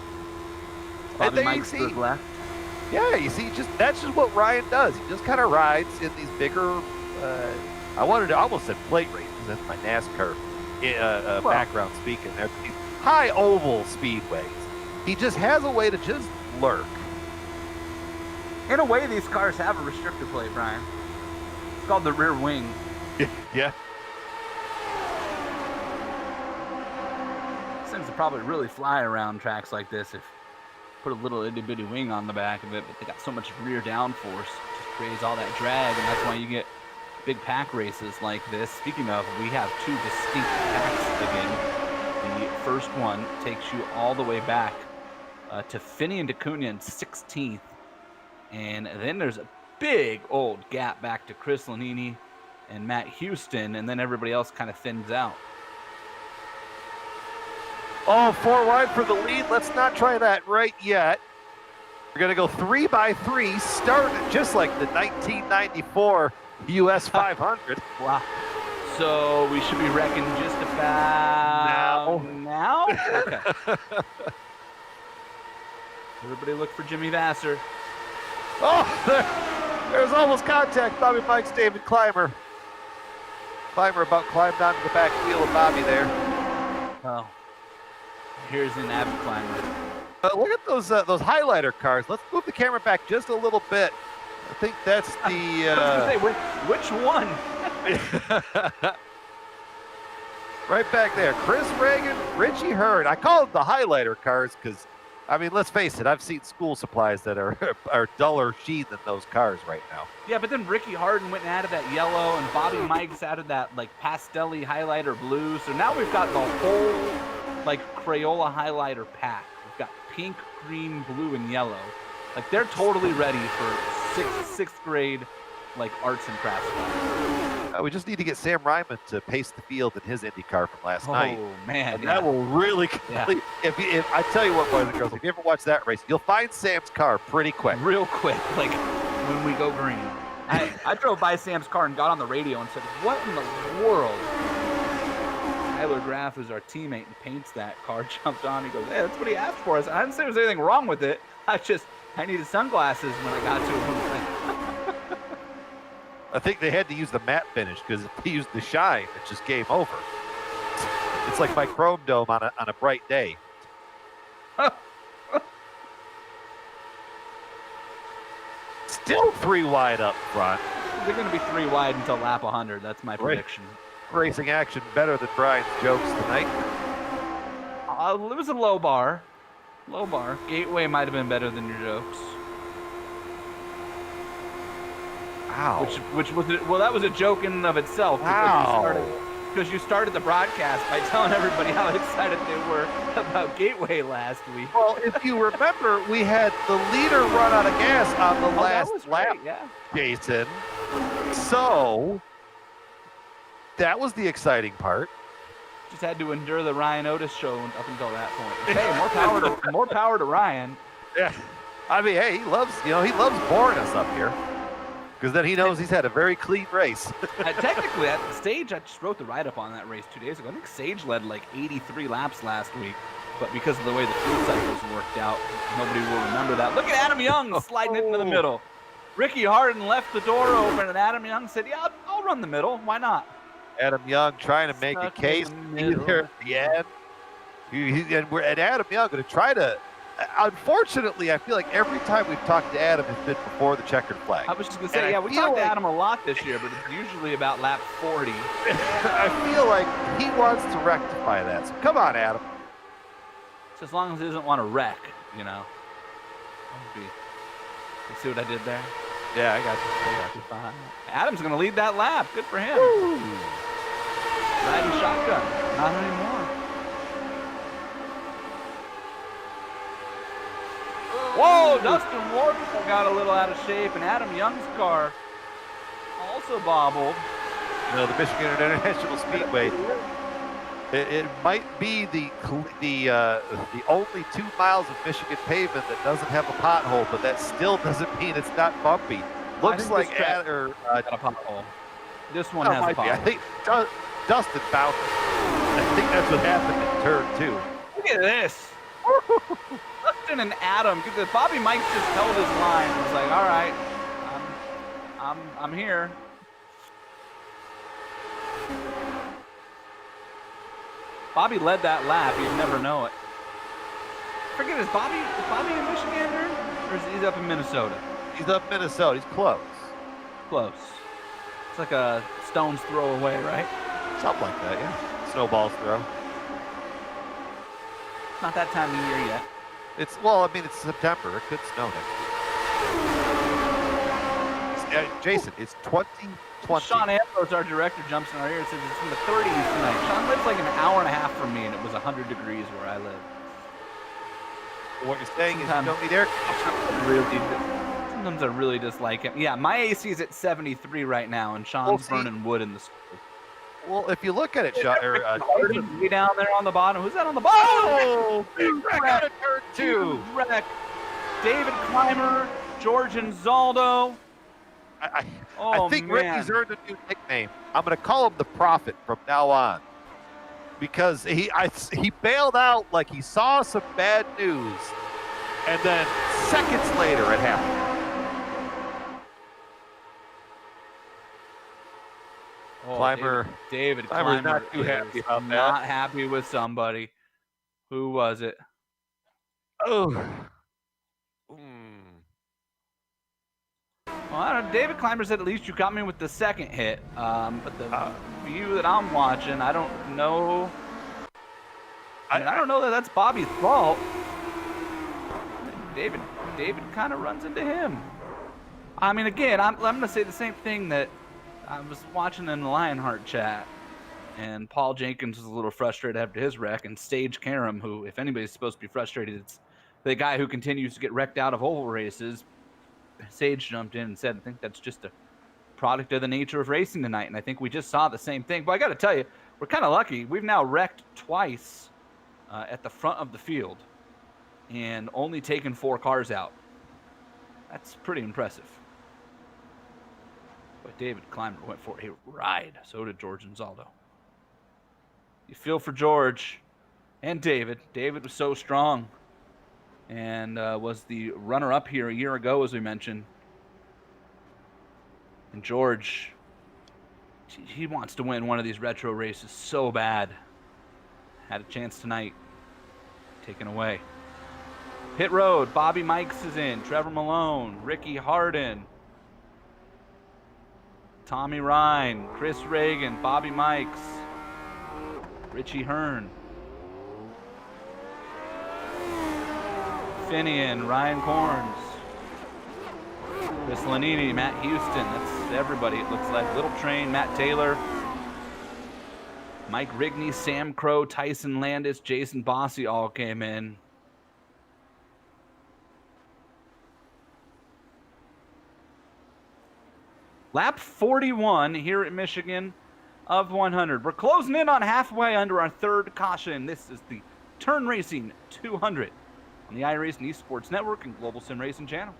Bobby there Mike's you see, left. yeah, you see, that's just what Ryan does. He just kind of rides in these bigger. I almost said plate races. That's my NASCAR background speaking. They're these high oval speedways. He just has a way to just lurk. In a way, these cars have a restrictor plate, Brian. It's called the rear wing. Yeah. These things would probably really fly around tracks like this if put a little itty bitty wing on the back of it, but they got so much rear downforce, just creates all that drag, and that's why you get big pack races like this. Speaking of, we have 2 distinct packs again. The first one takes you all the way back to Finian DeCunha in 16th, and then there's a big old gap back to Chris Lanini and Matt Houston, and then everybody else kind of thins out. Oh, 4 wide for the lead. Let's not try that right yet. We're going to go 3 by 3, starting just like the 1994 US 500. Wow. So we should be wrecking just about now? Okay. Everybody look for Jimmy Vasser. Oh, there's almost contact. Bobby Mike's David Clymer. Clymer about climbed onto the back wheel of Bobby there. Oh. Here's an avid climber. Look at those highlighter cars. Let's move the camera back just a little bit. I think that's the. I was gonna say, which one? Right back there. Chris Reagan, Richie Hurd. I call them the highlighter cars because, I mean, let's face it. I've seen school supplies that are duller sheen than those cars right now. Yeah, but then Ricky Hardin went and added that yellow, and Bobby Mike's added that like pastel-y highlighter blue. So now we've got the whole like Crayola highlighter pack. We've got pink, green, blue, and yellow. Like they're totally ready for sixth grade like arts and crafts. We just need to get Sam Ryman to pace the field in his Indy car from last night. Oh man, and that will really complete. Yeah. If I tell you what, boys and girls, if you ever watch that race, you'll find Sam's car pretty quick. Real quick, like when we go green. I drove by Sam's car and got on the radio and said, "What in the world?" Tyler Graff, who's our teammate and paints that car, jumped on. He goes, "Hey, that's what he asked for." I didn't say there was anything wrong with it. I needed sunglasses when I got to him. I think they had to use the matte finish because if they used the shine, it's just game over. It's like my chrome dome on a bright day. Still 3 wide up front. They're going to be 3 wide until lap 100. That's my prediction. Racing action better than Brian's jokes tonight. It was a low bar. Low bar. Gateway might have been better than your jokes. Ow. Which was well, that was a joke in and of itself. Because you started the broadcast by telling everybody how excited they were about Gateway last week. Well, if you remember, we had the leader run out of gas on the last lap, yeah. Jason. So that was the exciting part. Just had to endure the Ryan Otis show up until that point. Hey, more power to Ryan. Yeah, I mean, hey, he loves boring us up here. Because then he knows he's had a very clean race. Technically, at the stage, I just wrote the write-up on that race 2 days ago. I think Sage led like 83 laps last week, but because of the way the fuel cycles worked out, nobody will remember that. Look at Adam Young sliding it into the middle. Ricky Harden left the door open, and Adam Young said, yeah, I'll run the middle. Why not? Adam Young trying to make a case there at the end. And Adam Young going to try to... Unfortunately, I feel like every time we've talked to Adam, it's been before the checkered flag. I was just going to say, yeah, we talked to Adam a lot this year, but it's usually about lap 40. I feel like he wants to rectify that. So come on, Adam. Just as long as he doesn't want to wreck, you know. You see what I did there? Yeah, I got you. Fine. Adam's going to lead that lap. Good for him. Woo. Riding shotgun. Not anymore. Whoa, Dustin Ward got a little out of shape, and Adam Young's car also bobbled. You know, the Michigan International Speedway, it might be the only 2 miles of Michigan pavement that doesn't have a pothole, but that still doesn't mean it's not bumpy. Looks like got a pothole. This one has a pothole. I think Dustin found it. I think that's what happened in turn 2. Look at this. Dustin and Adam, Bobby Mike just held his line. He was like, all right, I'm here. Bobby led that lap. You'd never know it. Forget, is Bobby in Michigan or is he up in Minnesota? He's up in Minnesota. He's close. Close. It's like a stone's throw away, right? Something like that, yeah. Snowball's throw. Not that time of year yet. It's September. It could snow next week. Jason, it's 2020. Sean Ambrose, our director, jumps in our ear and says it's in the 30s tonight. Sean lives like an hour and a half from me, and it was 100 degrees where I live. What you're saying is you don't need air conditioning. Sometimes I really dislike him. Yeah, my AC is at 73 right now, and Sean's burning wood in the school. Well, if you look at it, Sean, way down there on the bottom. Who's that on the bottom? Oh, big wreck out of turn 2. Wreck. David Clymer, George and Zaldo. I think Ricky's earned a new nickname. I'm going to call him the Prophet from now on, because he bailed out like he saw some bad news, and then seconds later it happened. Oh, Clymer. David Clymer not too happy about that. Not happy with somebody. Who was it? Oh. Well, I don't know. David Clymer said at least you got me with the second hit. But the view that I'm watching, I don't know. I don't know that that's Bobby's fault. David kind of runs into him. I mean, again, I'm going to say the same thing that I was watching in the Lionheart chat, and Paul Jenkins was a little frustrated after his wreck, and Sage Karam, who, if anybody's supposed to be frustrated, it's the guy who continues to get wrecked out of oval races. Sage jumped in and said, I think that's just a product of the nature of racing tonight, and I think we just saw the same thing. But I got to tell you, we're kind of lucky. We've now wrecked twice at the front of the field and only taken 4 cars out. That's pretty impressive. But David Clymer went for a ride. So did George and Zaldo. You feel for George and David. David was so strong and was the runner-up here a year ago, as we mentioned. And George, he wants to win one of these retro races so bad. Had a chance tonight. Taken away. Pit road, Bobby Mikes is in. Trevor Malone, Ricky Harden, Tommy Ryan, Chris Reagan, Bobby Mikes, Richie Hearn. Finian, Ryan Corns, Chris Lanini, Matt Houston. That's everybody, it looks like. Little Train, Matt Taylor, Mike Rigney, Sam Crow, Tyson Landis, Jason Bossy all came in. Lap 41 here at Michigan of 100. We're closing in on halfway under our third caution. This is the Turn Racing 200 on the iRacing Esports Network and Global Sim Racing channel.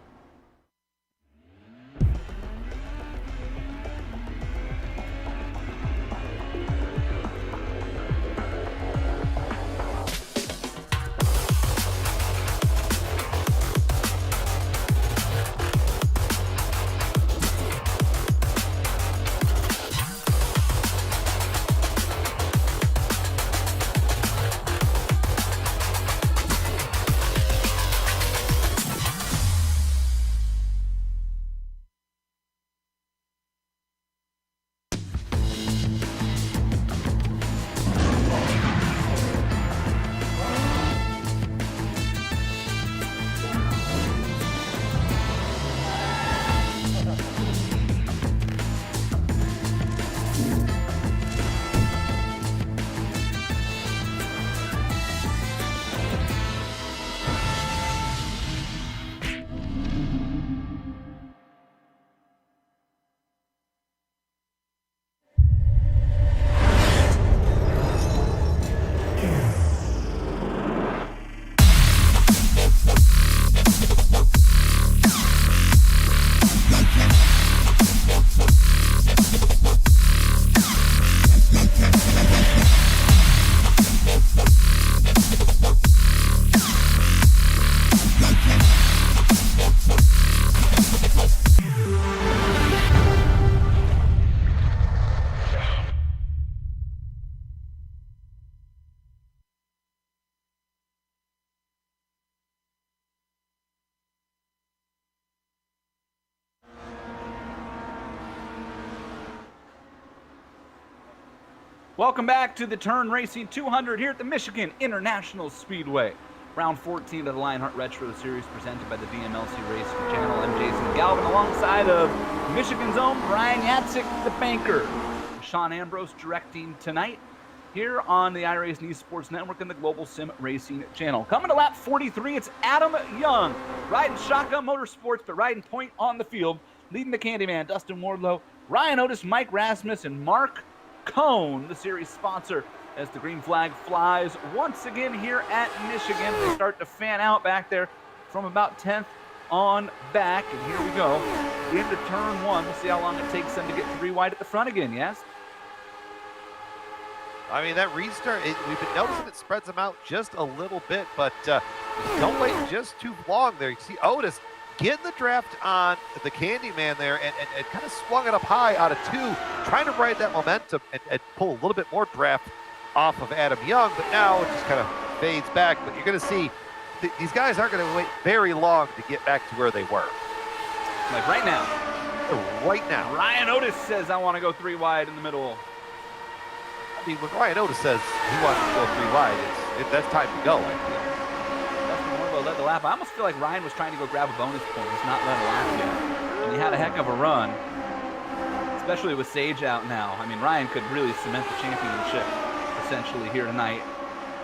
Welcome back to the Turn Racing 200 here at the Michigan International Speedway. Round 14 of the Lionheart Retro Series presented by the VMLC Racing Channel. I'm Jason Galvin alongside of Michigan's own Brian Yatsik, the banker. Sean Ambrose directing tonight here on the iRacing Esports Network and the Global Sim Racing Channel. Coming to lap 43, it's Adam Young, riding Shotgun Motorsports, but riding point on the field, leading the Candyman, Dustin Wardlow, Ryan Otis, Mike Rasmus, and Mark Cohn, the series sponsor, as the green flag flies once again here at Michigan. They start to fan out back there from about 10th on back, and here we go into turn one. We'll see how long it takes them to get three wide at the front again. Yes, I mean, that restart, we've been noticing it spreads them out just a little bit, but don't wait just too long there. You see Otis getting the draft on the Candyman there and kind of swung it up high out of two, trying to ride that momentum and pull a little bit more draft off of Adam Young, but now it just kind of fades back. But you're going to see these guys aren't going to wait very long to get back to where they were. Like right now. Right now. Ryan Otis says, I want to go three wide in the middle. I mean, when Ryan Otis says he wants to go three wide, that's time to go, I feel. Led the lap. I almost feel like Ryan was trying to go grab a bonus point. He's not led a lap yet. And he had a heck of a run, especially with Sage out now. I mean, Ryan could really cement the championship essentially here tonight.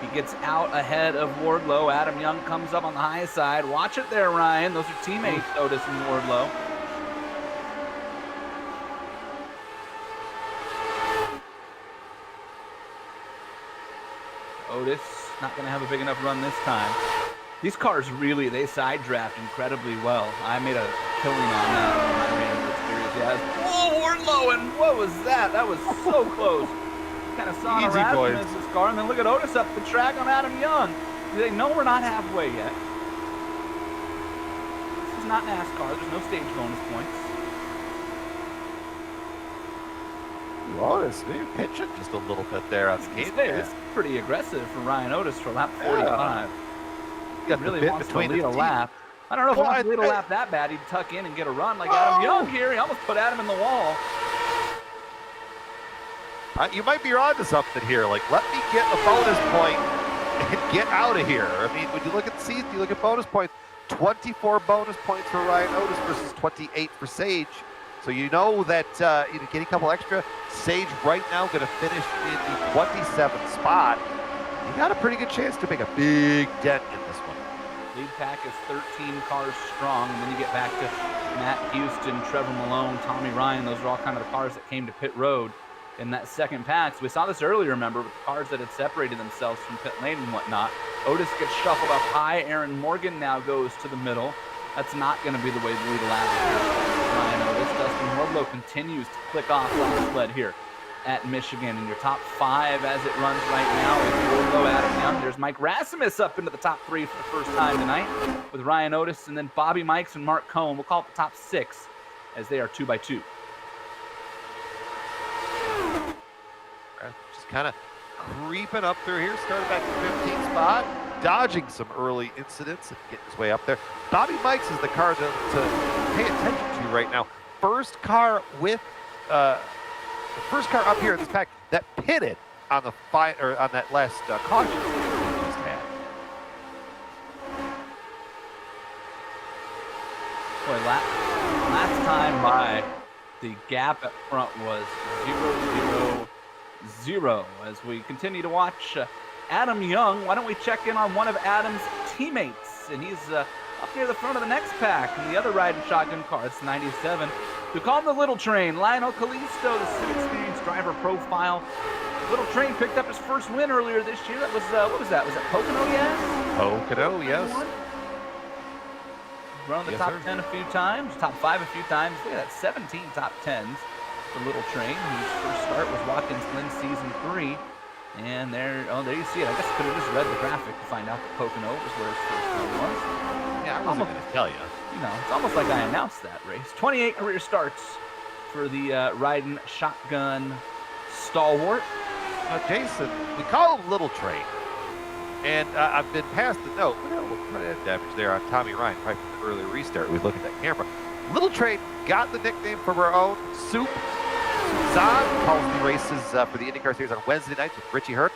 He gets out ahead of Wardlow. Adam Young comes up on the high side. Watch it there, Ryan. Those are teammates, Otis and Wardlow. Otis not going to have a big enough run this time. These cars really, they side draft incredibly well. I made a killing on that when I ran the series. Yeah. Whoa, Wardlow, and what was that? That was so close. Kind of saw Erasmus's car, and then look at Otis up the track on Adam Young. They know we're not halfway yet. This is not NASCAR. There's no stage bonus points. Otis, maybe pitching just a little bit there on the game. It's pretty aggressive for Ryan Otis for lap 45. He really wants to lead a lap. I don't know if he wants to lead a lap that bad. He'd tuck in and get a run like Adam Young here. He almost put Adam in the wall. You might be onto something here. Like, let me get a bonus point and get out of here. I mean, when you look at the season, you look at bonus points, 24 bonus points for Ryan Otis versus 28 for Sage. So you know that getting a couple extra. Sage right now going to finish in the 27th spot. You got a pretty good chance to make a big dent in this one. Lead pack is 13 cars strong, and then you get back to Matt Houston, Trevor Malone, Tommy Ryan. Those are all kind of the cars that came to pit road in that second pack. So we saw this earlier, remember, with the cars that had separated themselves from pit lane and whatnot. Otis gets shuffled up high. Aaron Morgan now goes to the middle. That's not going to be the way the lead lap is. Ryan Otis. Dustin Wardlow continues to click off last lead here at Michigan. In your top 5 as it runs right now is Wardlow, Adam Young. There's Mike Rasmus up into the top 3 for the first time tonight with Ryan Otis, and then Bobby Mikes and Mark Cohn. We'll call it the top 6 as they are 2 by 2. Just kind of creeping up through here, started back to the 15th spot, dodging some early incidents and getting his way up there. Bobby Mikes is the car to pay attention to right now. First car with the first car up here in this pack that pitted on the on that last caution we just had. Boy, last time by, the gap up front was 0-0-0 as we continue to watch Adam Young. Why don't we check in on one of Adam's teammates? And he's up near the front of the next pack in the other riding shotgun car. It's 97. We call him the Little Train. Lionel Kalisto, the Civic Experience driver profile. Little Train picked up his first win earlier this year. That was, what was that? Was it Pocono, yes? Pocono, yes. Run the top 10 a few times, top 5 a few times. Look at that, 17 top 10s for Little Train, whose first start was Watkins Glen Season 3. And there you see it. I guess I could have just read the graphic to find out that Pocono was where his first one was. Yeah, I wasn't going to tell you. You know, it's almost like I announced that race. 28 career starts for the riding shotgun stalwart. Jason, we call him Little Train. And I've been passed the note. What damage there on Tommy Ryan right from the earlier restart. We look at that camera. Little Train got the nickname from her own, Soup. Zahn calls the races for the IndyCar Series on Wednesday nights with Richie Hurt.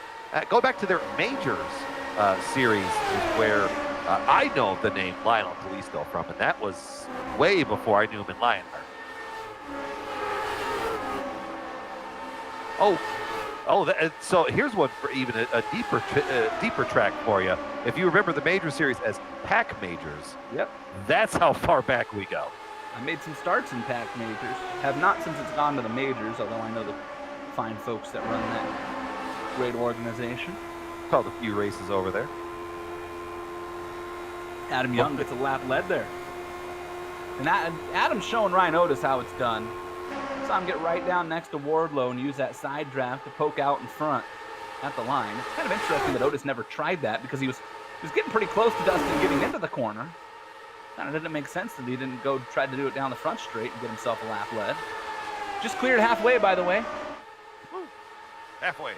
Go back to their Majors series is where I know the name Lionel Kalisto from, and that was way before I knew him in Lionheart. So here's one for even a deeper track for you. If you remember the Major Series as Pack Majors, yep, that's how far back we go. I made some starts in Pack Majors. Have not since it's gone to the Majors, although I know the fine folks that run that great organization. Called a few races over there. Adam Young gets a lap led there. And Adam's showing Ryan Otis how it's done. Saw him get right down next to Wardlow and use that side draft to poke out in front at the line. It's kind of interesting that Otis never tried that because he was getting pretty close to Dustin getting into the corner. Kind of didn't make sense that he didn't go try to do it down the front straight and get himself a lap led. Just cleared halfway, by the way. Woo. Halfway.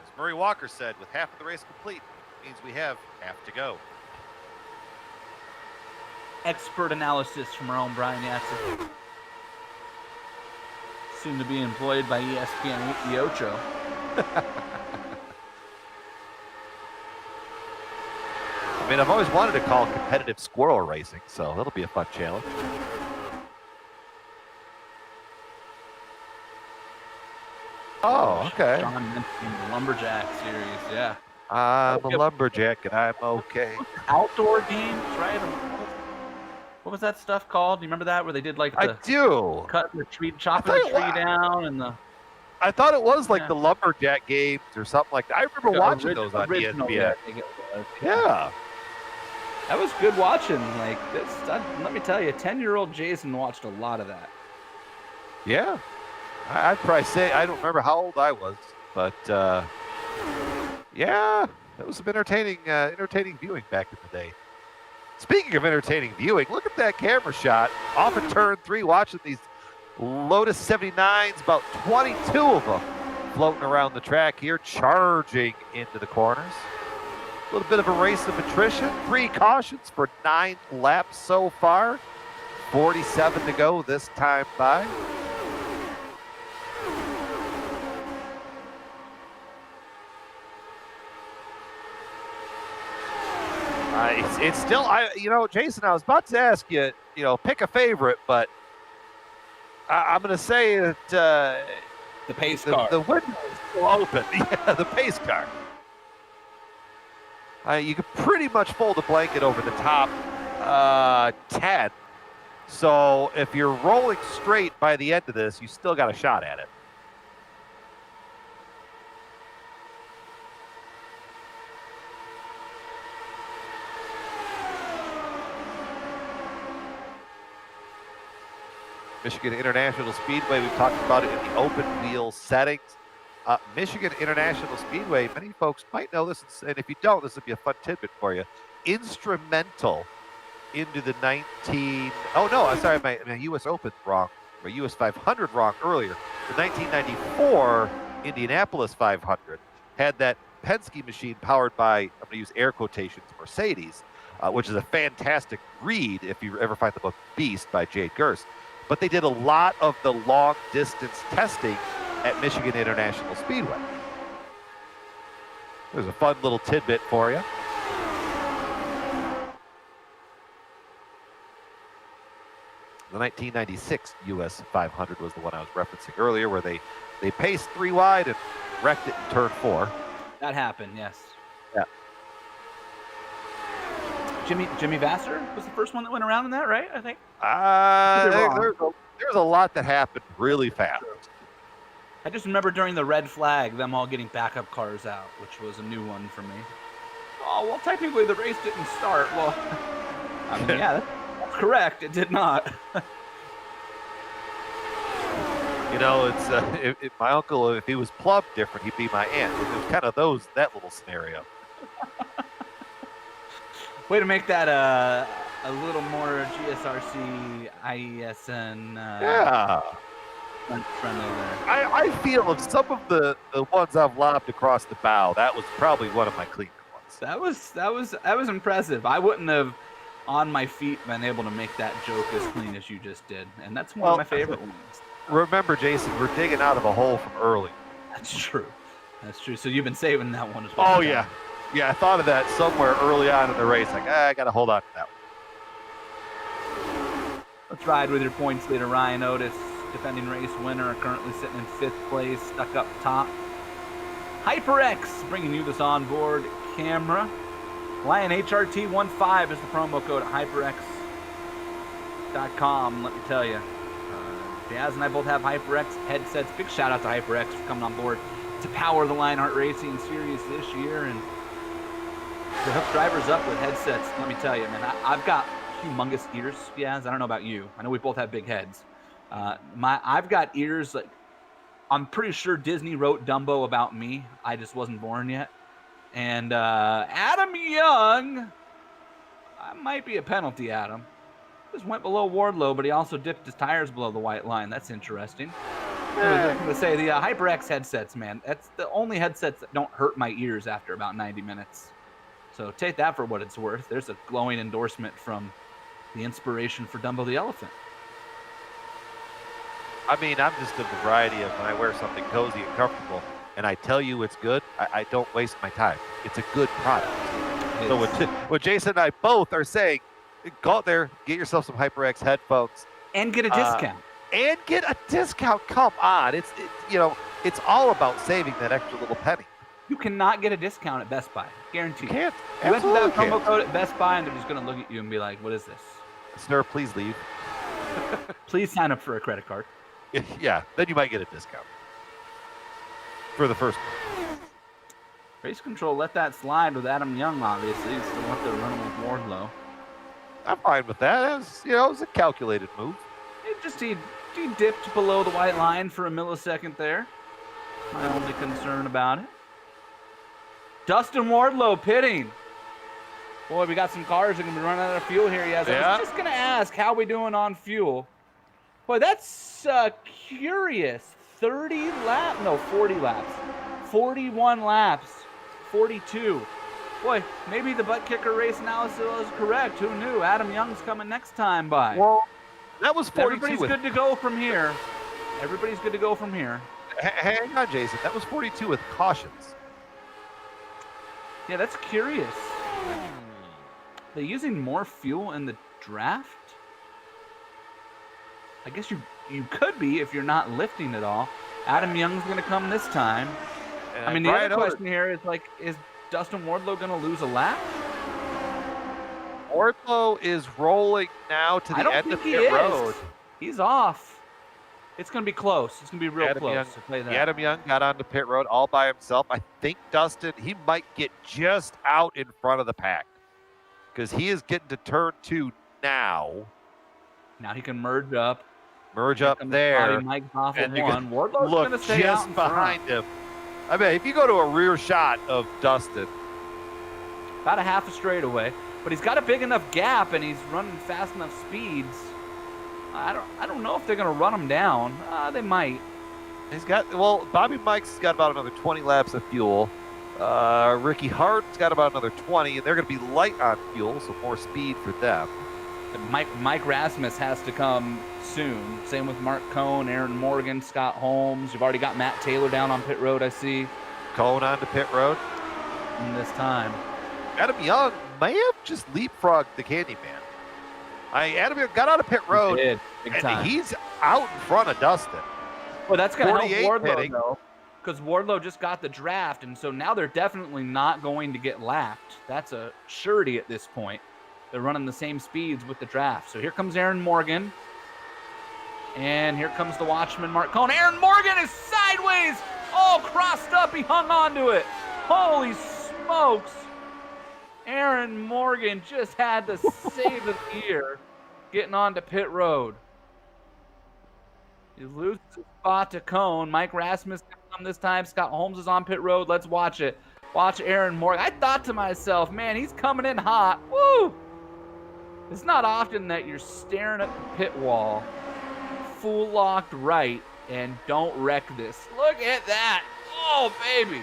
As Murray Walker said, with half of the race complete, means we have half to go. Expert analysis from our own Brian Yatsen. Soon to be employed by ESPN The Ocho. I mean, I've always wanted to call competitive squirrel racing, so that'll be a fun challenge. Oh, okay. John mentioned the Lumberjack series, yeah. I'm a lumberjack and I'm okay. Outdoor games, right? What was that stuff called? Do you remember that where they did like the I do. Cut the tree, chopping the tree down, and the. I thought it was like the lumberjack games or something like that. I remember watching those on ESPN. Yeah. Yeah. That was good watching. Like this, let me tell you, 10-year-old Jason watched a lot of that. Yeah. I'd probably say I don't remember how old I was, but yeah, that was some entertaining viewing back in the day. Speaking of entertaining viewing, look at that camera shot off of turn 3, watching these Lotus 79s, about 22 of them floating around the track here, charging into the corners. A little bit of a race of attrition. 3 cautions for 9 laps so far. 47 to go this time by. It's still, Jason, I was about to ask you, pick a favorite, but I'm going to say that The pace car. the window is still open. Yeah, the pace car. You could pretty much fold a blanket over the top 10. So if you're rolling straight by the end of this, you still got a shot at it. Michigan International Speedway, we've talked about it in the open wheel settings. Michigan International Speedway, many folks might know this, and if you don't, this would be a fun tidbit for you. Instrumental into the my U.S. Open wrong, or U.S. 500 wrong earlier. The 1994 Indianapolis 500 had that Penske machine powered by, I'm going to use air quotations, Mercedes, which is a fantastic read if you ever find the book Beast by Jade Gerst. But they did a lot of the long distance testing at Michigan International Speedway. There's a fun little tidbit for you. The 1996 US 500 was the one I was referencing earlier, where they paced 3 wide and wrecked it in turn 4. That happened, yes. Yeah. Jimmy Vasser was the first one that went around in that, right? I think. There's a lot that happened really fast. I just remember during the red flag, them all getting backup cars out, which was a new one for me. Oh, well, technically the race didn't start. Well, I mean, yeah, that's correct. It did not. It's my uncle, if he was plumbed different, he'd be my aunt. It was kind of that little scenario. Way to make that a little more GSRC, IESN. Yeah. Friendly there. I feel of some of the ones I've lobbed across the bow, that was probably one of my cleaner ones. That was impressive. I wouldn't have on my feet been able to make that joke as clean as you just did, and that's one of my favorite ones. Remember, Jason, we're digging out of a hole from early. That's true. So you've been saving that one as well. Oh yeah, I thought of that somewhere early on in the race. Like, I got to hold on to that one. Let's ride with your points leader, Ryan Otis. Defending race winner, currently sitting in 5th place, stuck up top. HyperX bringing you this onboard camera. LionHRT15 is the promo code at hyperx.com. Let me tell you, Jazz and I both have HyperX headsets. Big shout out to HyperX for coming on board to power the Lionheart Racing Series this year and to hook drivers up with headsets. Let me tell you, man, I've got humongous ears, Jazz. I don't know about you. I know we both have big heads. I've got ears like I'm pretty sure Disney wrote Dumbo about me. I just wasn't born yet. And Adam Young, that might be a penalty, Adam. Just went below Wardlow, but he also dipped his tires below the white line. That's interesting. I was going to say the HyperX headsets, man. That's the only headsets that don't hurt my ears after about 90 minutes. So take that for what it's worth. There's a glowing endorsement from the inspiration for Dumbo the Elephant. I mean, I'm just of the variety of when I wear something cozy and comfortable, and I tell you it's good, I don't waste my time. It's a good product. So what Jason and I both are saying, go out there, get yourself some HyperX headphones. And get a discount. Come on. It's all about saving that extra little penny. You cannot get a discount at Best Buy. Guaranteed. You can't. You went to that promo code at Best Buy, and they're just going to look at you and be like, what is this? Sir, please leave. Please sign up for a credit card. Yeah, then you might get a discount for the first one. Race control let that slide with Adam Young, obviously. He's still up there running with Wardlow. I'm fine with that. It was a calculated move. He dipped below the white line for a millisecond there. My only concern about it. Dustin Wardlow pitting. Boy, we got some cars that are going to be running out of fuel here. Yes, I was just going to ask how we doing on fuel. Boy, that's curious. 40 laps. 41 laps. 42. Boy, maybe the butt kicker race analysis was correct. Who knew? Adam Young's coming next time by. Well, that was 42. Everybody's good to go from here. Hang on, Jason. That was 42 with cautions. Yeah, that's curious. they using more fuel in the draft? I guess you could be if you're not lifting at all. Adam Young's going to come this time. And I mean, the Brian other Otis- question here is, like, is Dustin Wardlow going to lose a lap? Wardlow is rolling now to I the don't end of think he pit is. road. He's off. It's going to be close. It's going to be real close. Young, To play that. Adam Young got onto pit road all by himself. I think Dustin, he might get just out in front of the pack because he is getting to turn 2 now. Now he can merge up. Merge Here up comes there. Bobby Mike off of and you one. can Wardlow's going to look stay out just in front. behind him. I mean, if you go to a rear shot of Dustin, About a half a straightaway. But he's got a big enough gap, and he's running fast enough speeds. I don't know if they're going to run him down. They might. he's got, Bobby Mike's got about another 20 laps of fuel. Ricky Hart's got about another 20, and they're going to be light on fuel, so more speed for them. Mike Rasmus has to come soon. Same with Mark Cohn, Aaron Morgan, Scott Holmes. You've already got Matt Taylor down on pit road, I see. Cohn onto pit road. In this time. Adam Young may have just leapfrogged the Candyman. Adam Young got out of pit road, He did, big time. and he's out in front of Dustin. Well, that's going to help 48 Wardlow, pitting. though, because Wardlow just got the draft, and so now they're definitely not going to get lapped. That's a surety at this point. They're running the same speeds with the draft. So here comes Aaron Morgan, and here comes the Watchman, Mark Cohn. Aaron Morgan is sideways, all crossed up. He hung on to it. Holy smokes. Aaron Morgan just had to save the year getting onto pit road. He loses his spot to Cohn. Mike Rasmus come this time. Scott Holmes is on pit road. Let's watch it. Watch Aaron Morgan. I thought to myself, man, he's coming in hot. Woo! It's not often that you're staring at the pit wall, full locked right, and don't wreck this. Look at that. Oh, baby.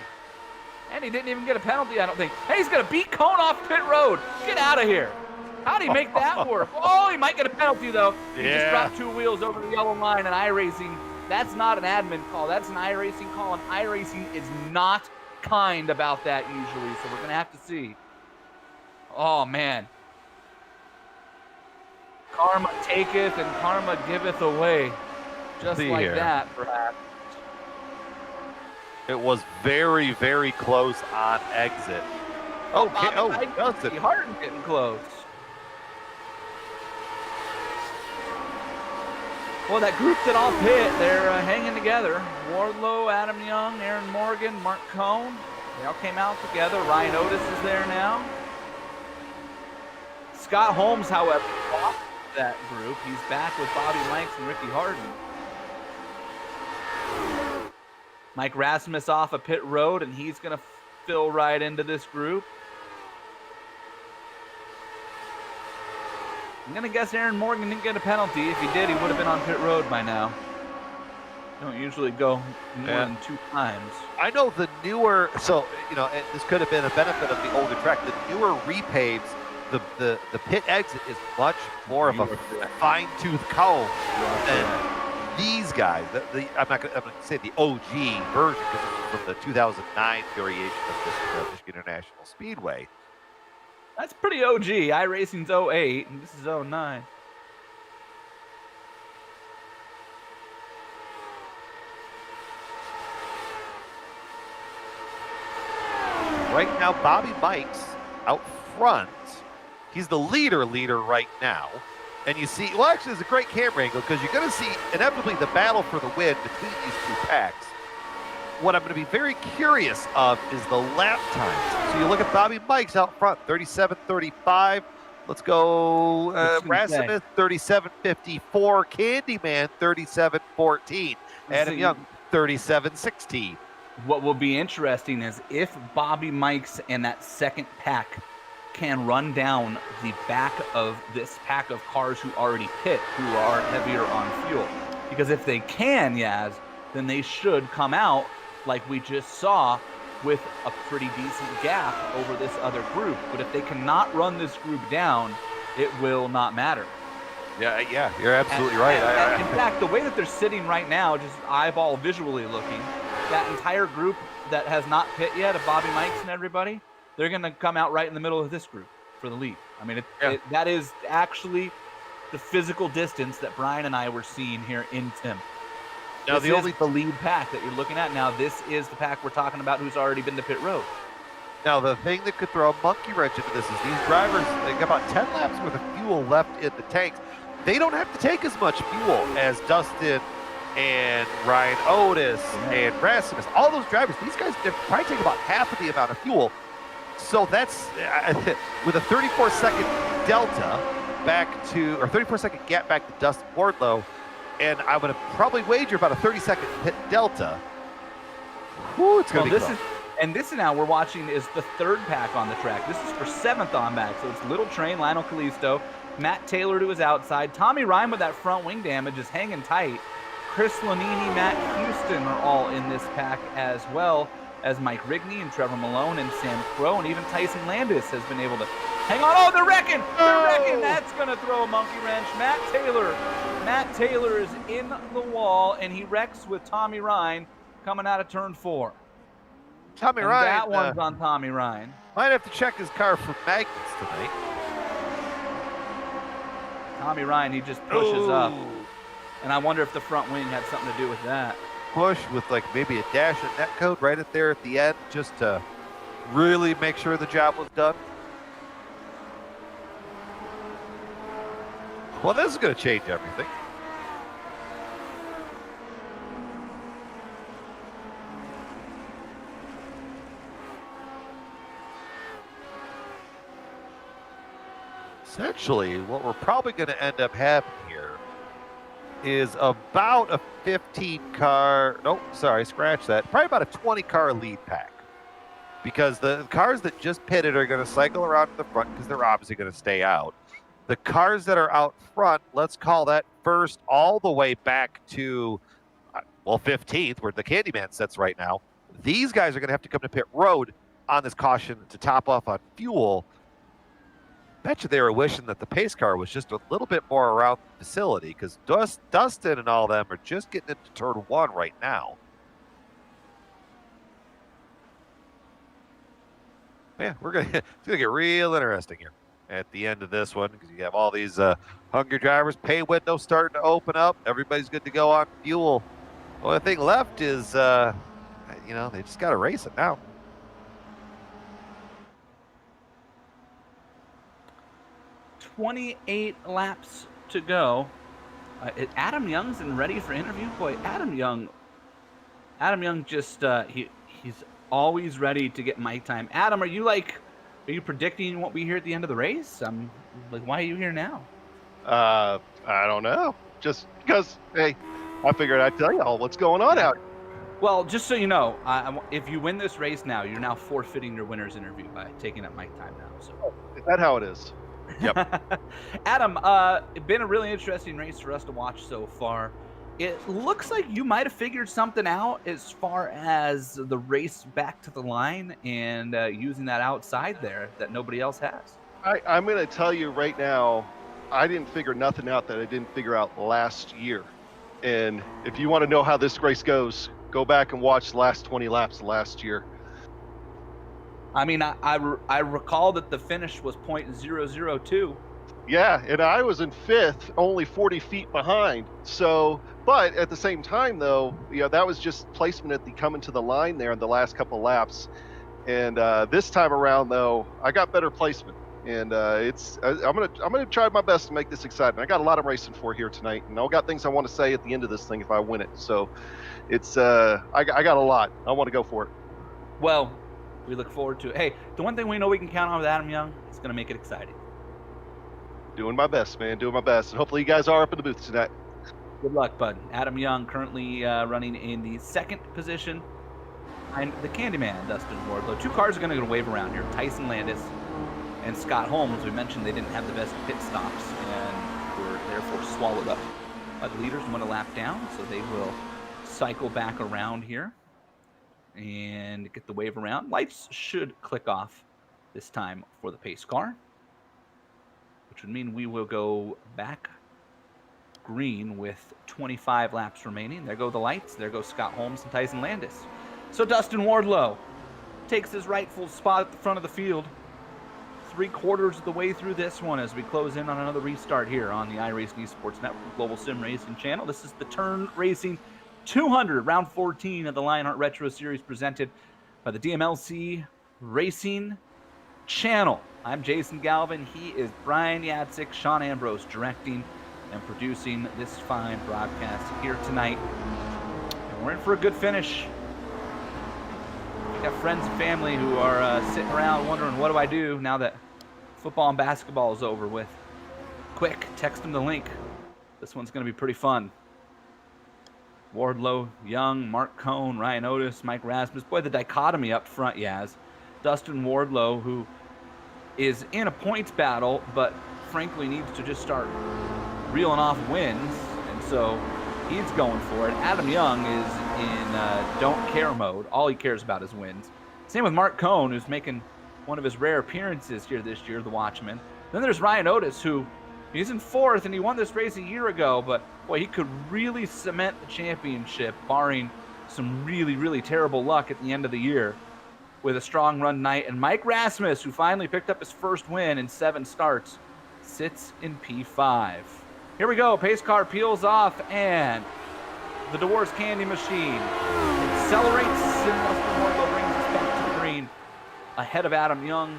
And he didn't even get a penalty, I don't think. Hey, he's going to beat Cohn off pit road. Get out of here. How'd he make that work? Oh, he might get a penalty, though. He just dropped 2 wheels over the yellow line, and iRacing, that's not an admin call. That's an iRacing call, and iRacing is not kind about that usually, so we're going to have to see. Oh, man. Karma taketh and karma giveth away. Just like that, perhaps. It was very, very close on exit. Okay. Dustin. Harden's getting close. Well, that group that all pit, they're hanging together. Wardlow, Adam Young, Aaron Morgan, Mark Cohn. They all came out together. Ryan Otis is there now. Scott Holmes, however, lost that group. He's back with Bobby Mikes and Ricky Harden. Mike Rasmus off a pit road, and he's going to fill right into this group. I'm going to guess Aaron Morgan didn't get a penalty. If he did, he would have been on pit road by now. Don't usually go more than 2 times. I know the newer, so, and this could have been a benefit of the older track. The newer repaves, the pit exit is much more of a fine-tooth comb than these guys. I'm not going to say the OG version because it's from the 2009 variation of this Michigan International Speedway. That's pretty OG. iRacing's 08, and this is 09. Right now, Bobby Mikes out front. He's the leader right now. And you see, well, actually, it's a great camera angle because you're going to see inevitably the battle for the win between these 2 packs. What I'm going to be very curious of is the lap times. So you look at Bobby Mikes out front, 37:35. Let's go Rasmus, 37:54. Candyman, 37:14. Adam Young, 37:16. What will be interesting is if Bobby Mikes and that second pack can run down the back of this pack of cars who already pit, who are heavier on fuel. Because if they can, Yaz, then they should come out like we just saw with a pretty decent gap over this other group. But if they cannot run this group down, it will not matter. Yeah, you're absolutely right. In fact, the way that they're sitting right now, just eyeball visually looking, that entire group that has not pit yet of Bobby Mikes and everybody, they're going to come out right in the middle of this group. for the lead. I mean, Yeah. that is actually the physical distance that Brian and I were seeing here in Tim. Now, This is the lead pack that you're looking at. Now, this is the pack we're talking about who's already been to pit road. Now, the thing that could throw a monkey wrench into this is these drivers, they got about 10 laps worth of fuel left in the tanks. They don't have to take as much fuel as Dustin and Ryan Otis and Rasmus. All those drivers, these guys probably take about half of the amount of fuel. So that's, with a 34-second delta back to, or 34-second gap back to Dustin Wardlow, and I'm going to probably wager about a 30-second pit delta. Whew, it's going to be close. And this now we're watching is the third pack on the track. This is for 7th on back. So it's Little Train, Lionel Kalisto, Matt Taylor to his outside. Tommy Ryan with that front wing damage is hanging tight. Chris Lanini, Matt Houston are all in this pack, as well as Mike Rigney and Trevor Malone and Sam Crow. And even Tyson Landis has been able to hang on. Oh, they're wrecking. They're wrecking. That's going to throw a monkey wrench. Matt Taylor is in the wall, and he wrecks with Tommy Ryan coming out of turn 4. Tommy And Ryan. that one's on Tommy Ryan. Might have to check his car for magnets tonight. Tommy Ryan, he just pushes up. And I wonder if the front wing had something to do with that. Push with like maybe a dash of net code right at there at the end, just to really make sure the job was done. Well, this is going to change everything. Essentially, what we're probably going to end up having here is about a 15 car, nope, sorry, scratch that, probably about a 20 car lead pack. Because the cars that just pitted are going to cycle around to the front because they're obviously going to stay out. The cars that are out front, let's call that first all the way back to, well, 15th, where the Candyman sits right now. These guys are going to have to come to pit road on this caution to top off on fuel. Bet you they were wishing that the pace car was just a little bit more around the facility, because Dustin and all them are just getting into turn 1 right now. Yeah, it's gonna get real interesting here at the end of this one, because you have all these hungry drivers. Pay window starting to open up. Everybody's good to go on fuel. The only thing left is, they just got to race it now. $28 laps to go. Adam Young's in ready for interview. Boy, Adam Young just he's always ready to get mic time. Adam, are you predicting what we hear at the end of the race? I'm like, why are you here now? I don't know. Just because, hey, I figured I'd tell y'all what's going on out here. Well, just so you know, if you win this race now, you're now forfeiting your winner's interview by taking up mic time now. So Is that how it is? Yep. Adam, it's been a really interesting race for us to watch so far. It looks like you might have figured something out as far as the race back to the line and using that outside there that nobody else has. I'm going to tell you right now, I didn't figure nothing out that I didn't figure out last year. And if you want to know how this race goes, go back and watch the last 20 laps last year. I mean, I recall that the finish was .002. Yeah, and I was in 5th, only 40 feet behind. So, but at the same time, though, that was just placement at the coming to the line there in the last couple laps. And this time around, though, I got better placement. And I'm gonna try my best to make this exciting. I got a lot of racing for here tonight, and I've got things I want to say at the end of this thing if I win it. So, it's I got a lot. I want to go for it. Well, we look forward to it. Hey, the one thing we know we can count on with Adam Young is going to make it exciting. Doing my best, man. Doing my best. And hopefully you guys are up in the booth tonight. Good luck, bud. Adam Young currently running in the 2nd position behind the Candyman, Dustin Wardlow. 2 cars are going to wave around here. Tyson Landis and Scott Holmes. We mentioned they didn't have the best pit stops and were therefore swallowed up by the leaders and went a lap down. So they will cycle back around here and get the wave around. Lights should click off this time for the pace car, which would mean we will go back green with 25 laps remaining. There go the lights. There goes Scott Holmes and Tyson Landis. So Dustin Wardlow takes his rightful spot at the front of the field. 3/4 of the way through this one as we close in on another restart here on the iRacing Esports Network Global Sim Racing channel. This is the Turn Racing 200, round 14 of the Lionheart Retro Series presented by the DMLC Racing channel. I'm Jason Galvin. He is Brian Yatzik, Sean Ambrose directing and producing this fine broadcast here tonight. And we're in for a good finish. We got friends and family who are sitting around wondering, what do I do now that football and basketball is over with? Quick, text them the link. This one's going to be pretty fun. Wardlow, Young, Mark Cohn, Ryan Otis, Mike Rasmus. Boy, the dichotomy up front, Yaz. Dustin Wardlow, who is in a points battle, but frankly needs to just start reeling off wins, and so he's going for it. Adam Young is in don't care mode. All he cares about is wins. Same with Mark Cohn, who's making one of his rare appearances here this year, the Watchman. Then there's Ryan Otis, who he's in 4th, and he won this race a year ago, but boy, he could really cement the championship, barring some really, really terrible luck at the end of the year with a strong run night. And Mike Rasmus, who finally picked up his first win in 7 starts, sits in P5. Here we go. Pace car peels off, and the Doors Candy Machine accelerates, and Dustin Wardlow brings us back to the green ahead of Adam Young.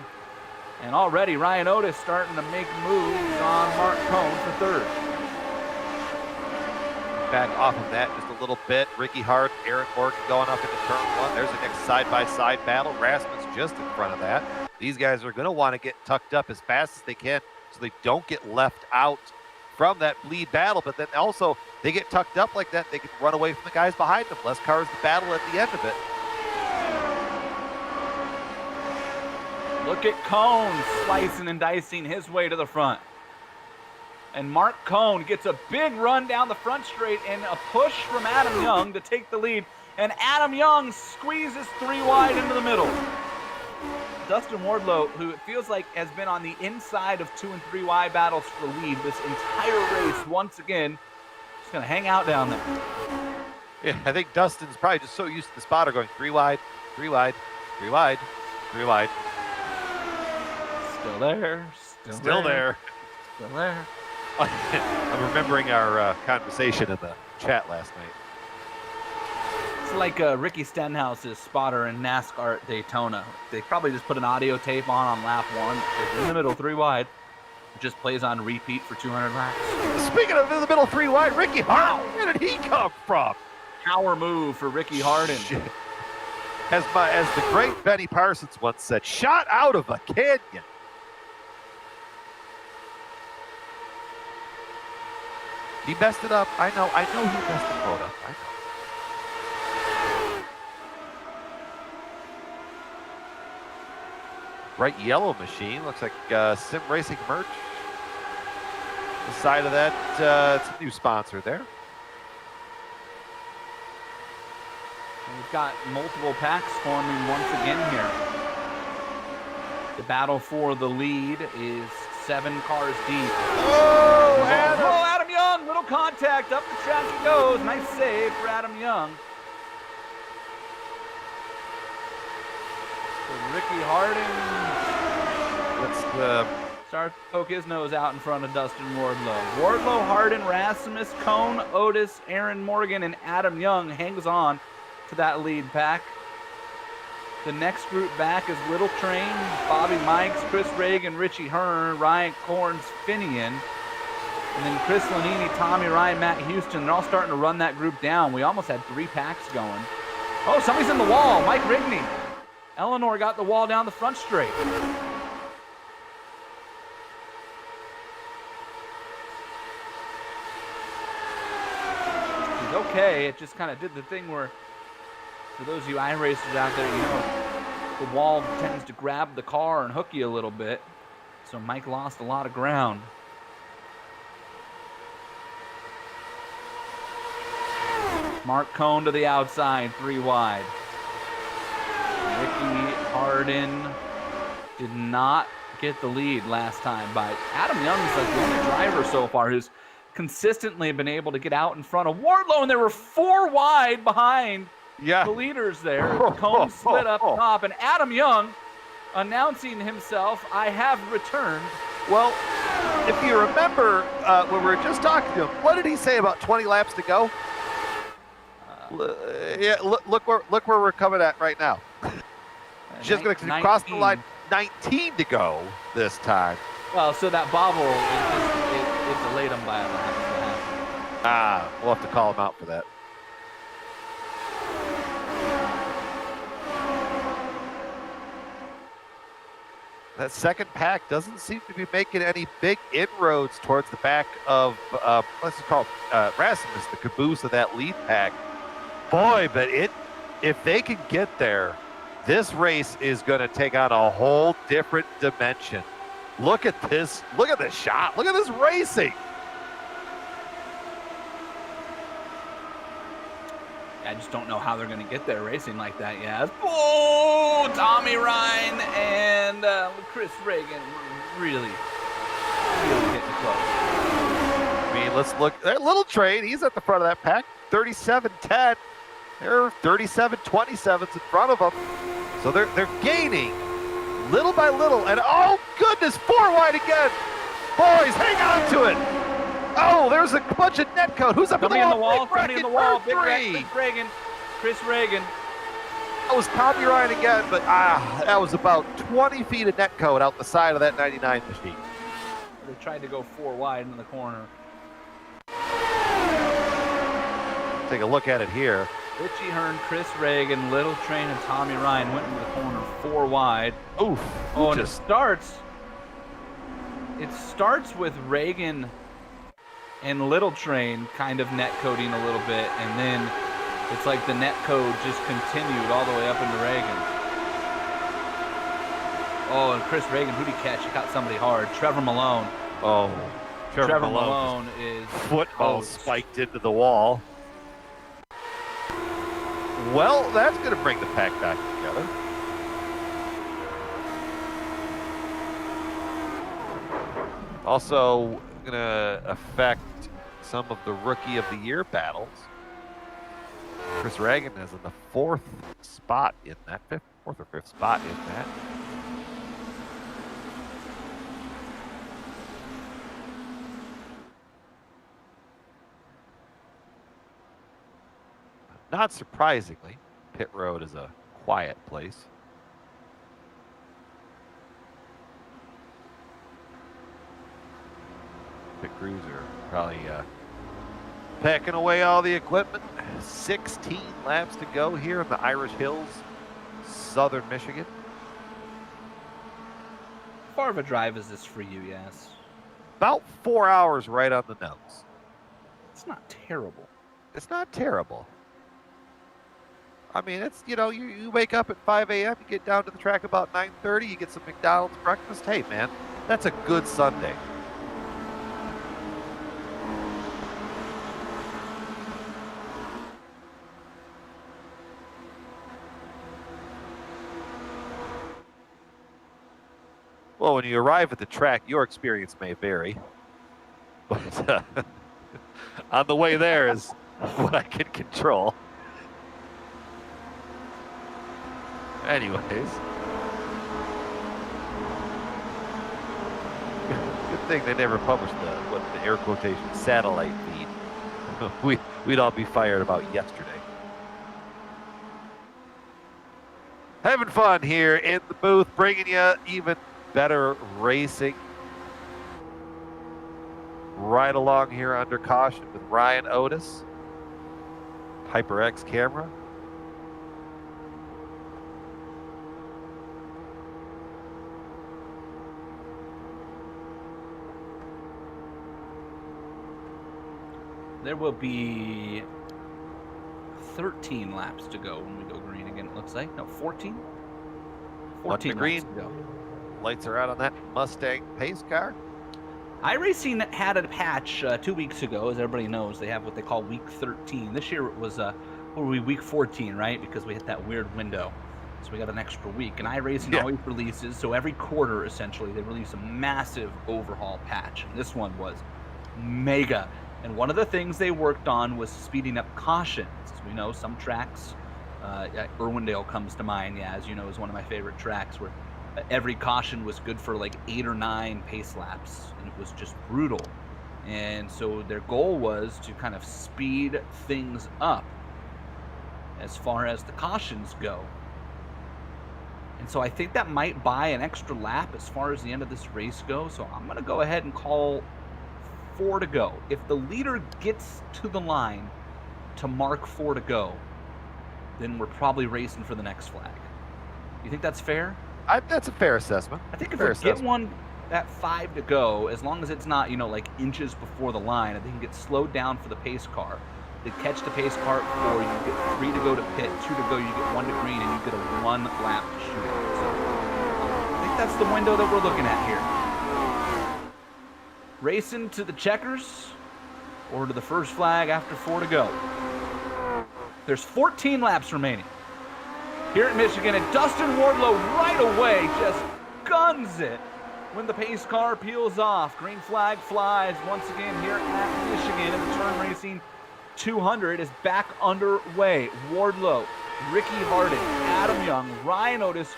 And already Ryan Otis starting to make moves on Mark Cohn for 3rd. Back off of that just a little bit. Ricky Hart, Aaron Morgan going up into turn 1. There's the next side-by-side battle. Rasmus just in front of that. These guys are going to want to get tucked up as fast as they can so they don't get left out from that lead battle, but then also they get tucked up like that, they can run away from the guys behind them. Less cars to battle at the end of it. Look at Cohn slicing and dicing his way to the front. And Mark Cohn gets a big run down the front straight and a push from Adam Young to take the lead. And Adam Young squeezes 3 wide into the middle. Dustin Wardlow, who it feels like has been on the inside of 2 and 3 wide battles for the lead this entire race, once again, just going to hang out down there. Yeah, I think Dustin's probably just so used to the spotter going 3 wide, 3 wide, 3 wide, 3 wide. Still there. Still there. Still there. I'm remembering our conversation in the chat last night. It's like Ricky Stenhouse's spotter in NASCAR at Daytona. They probably just put an audio tape on lap 1. It's in the middle, 3 wide. It just plays on repeat for 200 laps. Speaking of in the middle 3 wide, Ricky Hart, where did he come from? Power move for Ricky Harden. As the great Benny Parsons once said, shot out of a canyon. He messed it up. I know he messed the quote up. I know. Bright yellow machine. Looks like Sim Racing merch. The side of that, it's a new sponsor there. And we've got multiple packs forming once again here. The battle for the lead is 7 cars deep. Oh, Adam Young, little contact, up the track he goes. Nice save for Adam Young. So Ricky Harding starts to poke his nose out in front of Dustin Wardlow. Wardlow, Hardin, Rasmus, Cohn, Otis, Aaron Morgan, and Adam Young hangs on to that lead pack. The next group back is Little Train, Bobby Mikes, Chris Reagan, Richie Hearn, Ryan Corns, Finian, and then Chris Lanini, Tommy Ryan, Matt Houston. They're all starting to run that group down. We almost had 3 packs going. Oh, somebody's in the wall. Mike Rigney. Eleanor got the wall down the front straight. It's okay. It just kind of did the thing where, for those of you iRacers out there, you know, the wall tends to grab the car and hook you a little bit. So Mike lost a lot of ground. Mark Cohn to the outside, 3 wide. Ricky Hardin did not get the lead last time, but Adam Young's like the only driver so far who's consistently been able to get out in front of Wardlow, and there were 4 wide behind the leaders there. Cohn split up top, and Adam Young announcing himself, I have returned. Well, if you remember when we were just talking to him, what did he say about 20 laps to go? Yeah, look where we're coming at right now. Just going to cross the line. 19 to go this time. Well, so that bobble it delayed him by a lap. We'll have to call him out for that. That second pack doesn't seem to be making any big inroads towards the back of, let's just call Rasmus, the caboose of that lead pack. Boy, but if they can get there, this race is going to take on a whole different dimension. Look at this. Look at this shot. Look at this racing. I just don't know how they're going to get there racing like that, Yaz. Oh, Tommy Ryan and Chris Reagan really getting close. I mean, let's look. That little train, he's at the front of that pack. 37-10. There are 37-27s in front of them. So they're gaining little by little. And oh, goodness, 4 wide again. Boys, hang on to it. Oh, there's a bunch of net code. Who's up Somebody in in the wall? Somebody in the wall. Big Reagan. Chris Reagan. That was Tommy Ryan again, but that was about 20 feet of net code out the side of that 99 machine. They tried to go 4 wide in the corner. Take a look at it here. Richie Hearn, Chris Reagan, Little Train, and Tommy Ryan went into the corner 4 wide. Oof. Oh, and it starts with Reagan and Little Train kind of net coding a little bit, and then it's like the net code just continued all the way up into Reagan. Oh, and Chris Reagan, who'd he catch? He caught somebody hard. Trevor Malone. Oh, Trevor Malone is football spiked into the wall. Well, that's going to bring the pack back together. Also going to affect some of the Rookie of the Year battles. Chris Reagan is in the 4th spot in that, 4th or 5th spot in that. Not surprisingly, pit road is a quiet place. Pit crews are probably packing away all the equipment. 16 laps to go here in the Irish Hills, southern Michigan. How far of a drive is this for you, Yes? About 4 hours right on the nose. It's not terrible. It's not terrible. I mean, it's, you wake up at 5 a.m., you get down to the track about 9:30, you get some McDonald's breakfast. Hey, man, that's a good Sunday. Well, when you arrive at the track, your experience may vary. But on the way there is what I can control. Anyways. Good thing they never published the air quotation satellite feed. We'd all be fired about yesterday. Having fun here in the booth, bringing you even better racing. Right along here under caution with Ryan Otis. HyperX camera. There will be 13 laps to go when we go green again, it looks like. No, 14? 14 green. laps to go. Lights are out on that Mustang pace car. iRacing had a patch 2 weeks ago, as everybody knows. They have what they call week 13. This year it was week 14, right? Because we hit that weird window. So we got an extra week. And iRacing always releases, so every quarter, essentially, they release a massive overhaul patch. And this one was mega. And one of the things they worked on was speeding up cautions. As we know, some tracks, Irwindale comes to mind, as you know, is one of my favorite tracks, where every caution was good for like 8 or 9 pace laps, and it was just brutal. And so their goal was to kind of speed things up as far as the cautions go. And so I think that might buy an extra lap as far as the end of this race goes. So I'm going to go ahead and call 4 to go. If the leader gets to the line to mark 4 to go, then we're probably racing for the next flag. You think that's fair? That's a fair assessment. I think if Fair we get assessment. one at 5 to go, as long as it's not, like inches before the line, and they can get slowed down for the pace car. They catch the pace car at 4, you get 3 to go to pit, 2 to go, you get 1 to green, and you get a 1 lap to shoot it. So I think that's the window that we're looking at here. Racing to the checkers or to the first flag after 4 to go. There's 14 laps remaining here at Michigan, and Dustin Wardlow right away just guns it when the pace car peels off. Green flag flies once again here at Michigan, and the Turn Racing 200 is back underway. Wardlow, Ricky Harden, Adam Young, Ryan Otis,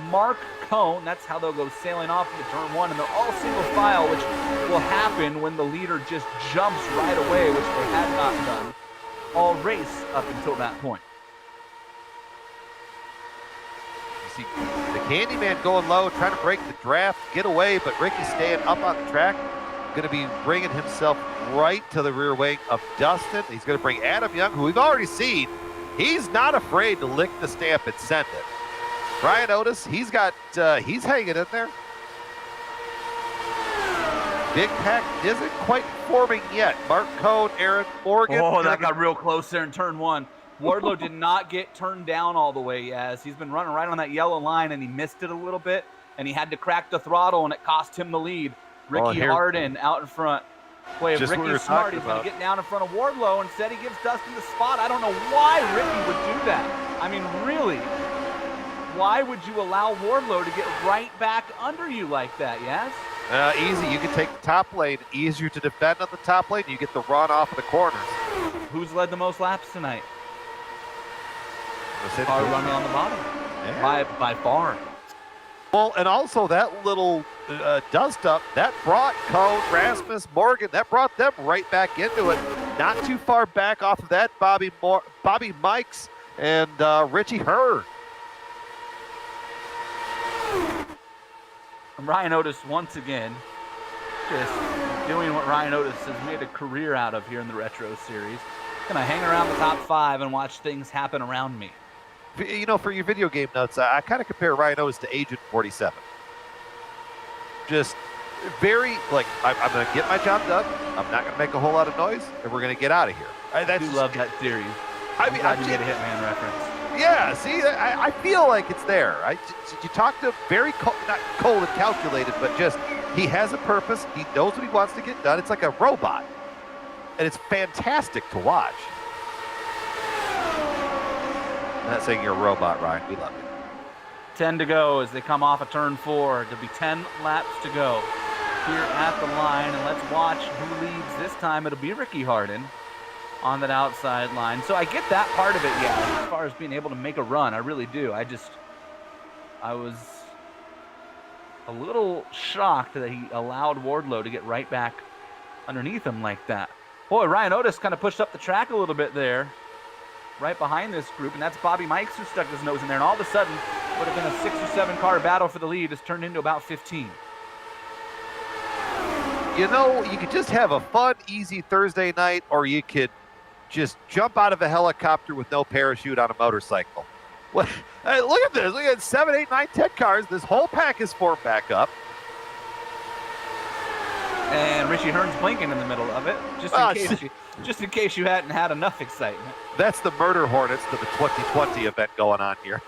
Mark Cohn. That's how they'll go sailing off into turn 1, and they're all single file, which will happen when the leader just jumps right away, which they had not done all race up until that point. You see the Candyman going low, trying to break the draft, get away, but Ricky staying up on the track, going to be bringing himself right to the rear wing of Dustin. He's going to bring Adam Young, who we've already seen. He's not afraid to lick the stamp and send it. Ryan Otis, he's hanging in there. Big pack isn't quite forming yet. Mark Cohn, Aaron Morgan. Oh, that got real close there in turn 1. Wardlow did not get turned down all the way, as he's been running right on that yellow line, and he missed it a little bit, and he had to crack the throttle, and it cost him the lead. Ricky Harden out in front. Boy, if Ricky's smart, he's going to get down in front of Wardlow. Instead, he gives Dustin the spot. I don't know why Ricky would do that. I mean, really, why would you allow Wardlow to get right back under you like that, yes? Easy. You can take the top lane. Easier to defend on the top lane. You get the run off of the corners. Who's led the most laps tonight? Car running on the bottom. Yeah. By far. Well, and also that little dust up, that brought Cohn, Rasmus, Morgan, that brought them right back into it. Not too far back off of that, Bobby Mikes and Richie Hurd. Ryan Otis once again just doing what Ryan Otis has made a career out of here in the Retro Series. Gonna hang around the top 5 and watch things happen around me. For your video game notes, I kind of compare Ryan Otis to Agent 47. Just very, I'm going to get my job done. I'm not going to make a whole lot of noise, and we're going to get out of here. I do love that series. I mean, glad you get a Hitman reference. Yeah, see, I feel like it's there. You talk to very not cold and calculated, but just he has a purpose. He knows what he wants to get done. It's like a robot, and it's fantastic to watch. I'm not saying you're a robot, Ryan. We love you. 10 to go as they come off of turn 4. There'll be 10 laps to go here at the line, and let's watch who leads this time. It'll be Ricky Harden on that outside line. So I get that part of it, yeah, as far as being able to make a run. I really do. I was a little shocked that he allowed Wardlow to get right back underneath him like that. Boy, Ryan Otis kind of pushed up the track a little bit there, right behind this group, and that's Bobby Mikes who stuck his nose in there, and all of a sudden would have been a 6 or 7 car battle for the lead. It's turned into about 15. You could just have a fun, easy Thursday night, or you could just jump out of a helicopter with no parachute on a motorcycle. Well, hey, look at this. Look at 7, 8, 9, 10 cars. This whole pack is formed back up. And Richie Hearn's blinking in the middle of it, just in case you hadn't had enough excitement. That's the Murder Hornets to the 2020 event going on here.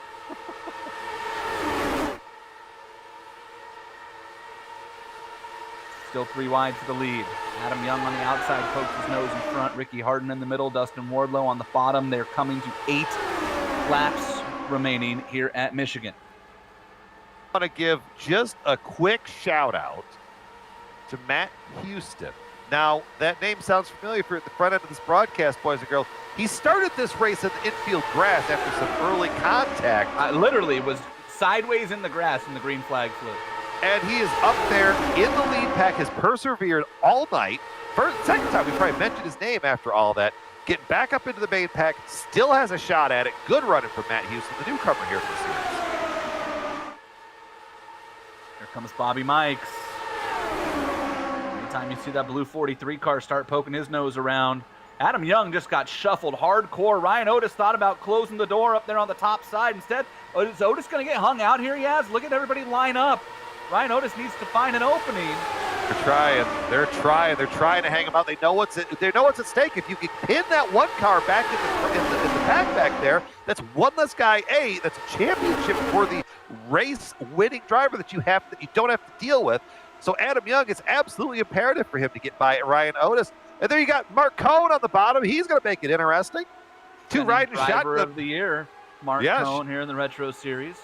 Still 3 wide to the lead. Adam Young on the outside, pokes his nose in front. Ricky Harden in the middle. Dustin Wardlow on the bottom. They're coming to 8 laps remaining here at Michigan. I want to give just a quick shout out to Matt Houston. Now, that name sounds familiar for at the front end of this broadcast, boys and girls. He started this race in the infield grass after some early contact. I literally was sideways in the grass, and the green flag flew. And he is up there in the lead pack, has persevered all night. Second time we probably mentioned his name after all that. Getting back up into the main pack, still has a shot at it. Good running from Matt Houston, the newcomer here for the series. Here comes Bobby Mikes. Anytime you see that blue 43 car start poking his nose around, Adam Young just got shuffled hardcore. Ryan Otis thought about closing the door up there on the top side. Instead, is Otis going to get hung out here? He has. Look at everybody line up. Ryan Otis needs to find an opening. They're trying to hang him out. They know what's at stake. If you can pin that one car back in the pack back there, that's one less guy. That's a championship for the race-winning driver that you don't have to deal with. So Adam Young, it's absolutely imperative for him to get by Ryan Otis. And there you got Mark Cohn on the bottom. He's going to make it interesting. Two riding driver shotgun of the year, Mark Cohn here in the Retro Series.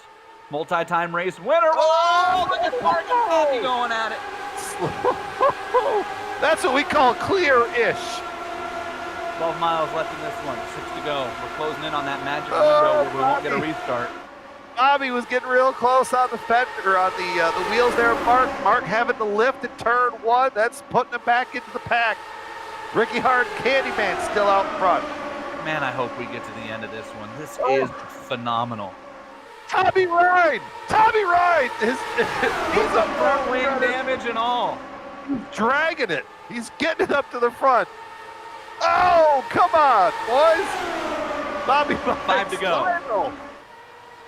Multi-time race winner. Oh, look at Mark and Bobby going at it. That's what we call clear-ish. 12 miles left in this one, 6 to go. We're closing in on that magic window where we won't get a restart. Bobby was getting real close on the fender, on the wheels there. Mark having to lift at turn one. That's putting him back into the pack. Ricky Hart, Candyman still out in front. Man, I hope we get to the end of this one. This is phenomenal. Tommy Ryan! He's up front wing damage and all. Dragging it. He's getting it up to the front. Oh, come on, boys. Bobby Mikes, 5 to go. Final.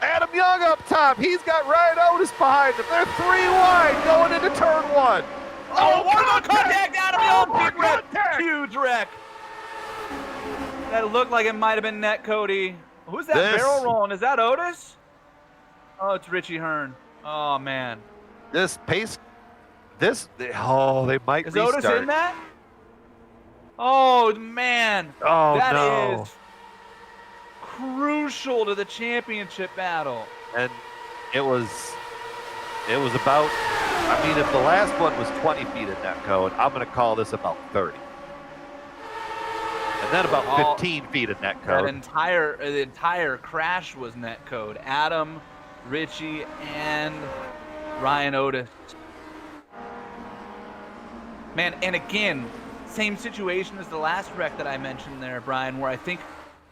Adam Young up top. He's got Ryan Otis behind him. They're 3 wide going into turn one. Oh, one more contact, Adam Young. Big wreck. Huge wreck. That looked like it might have been net, Cody. Who's that barrel rolling? Is that Otis? Oh, it's Richie Hearn. Oh, man. They might Is restart. Otis in that? Oh, man. Oh, that no. is crucial to the championship battle. And it was about, if the last one was 20 feet in net code, I'm going to call this about 30. And then about 15 feet in net code. The entire crash was net code. Adam, Richie, and Ryan Otis. Man, and again, same situation as the last wreck that I mentioned there, Brian, where I think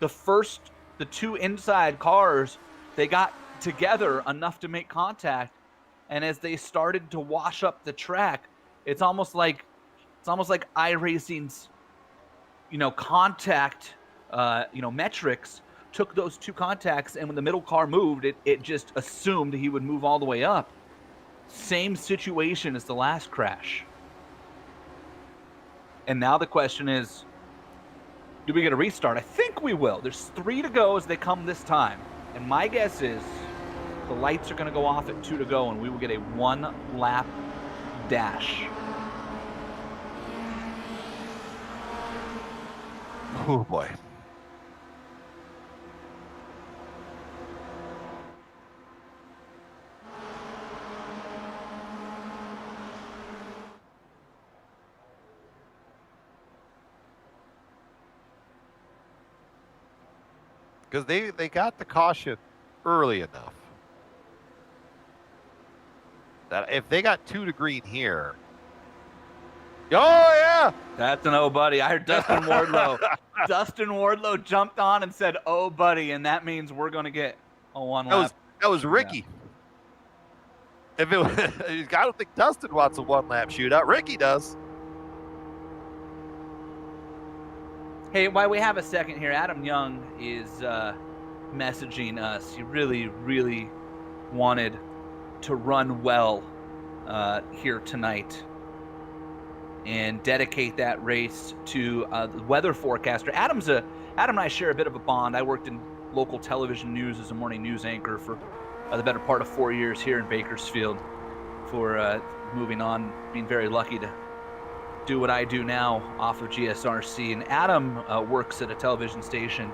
the two inside cars, they got together enough to make contact, and as they started to wash up the track, it's almost like iRacing's, contact, metrics took those two contacts, and when the middle car moved, it just assumed he would move all the way up. Same situation as the last crash. And now the question is, do we get a restart? I think we will. There's 3 to go as they come this time. And my guess is the lights are going to go off at 2 to go, and we will get a 1-lap dash. Oh, boy. Because they got the caution early enough that if they got 2 to green here, oh yeah, that's an oh buddy. I heard Dustin Wardlow. Dustin Wardlow jumped on and said, "Oh buddy," and that means we're going to get a 1 lap. That was Ricky. Yeah. If it was, I don't think Dustin wants a 1-lap shootout. Ricky does. Hey, while we have a second here, Adam Young is messaging us. He really, really wanted to run well here tonight and dedicate that race to the weather forecaster. Adam and I share a bit of a bond. I worked in local television news as a morning news anchor for the better part of 4 years here in Bakersfield. For moving on, being very lucky to do what I do now off of GSRC. And Adam works at a television station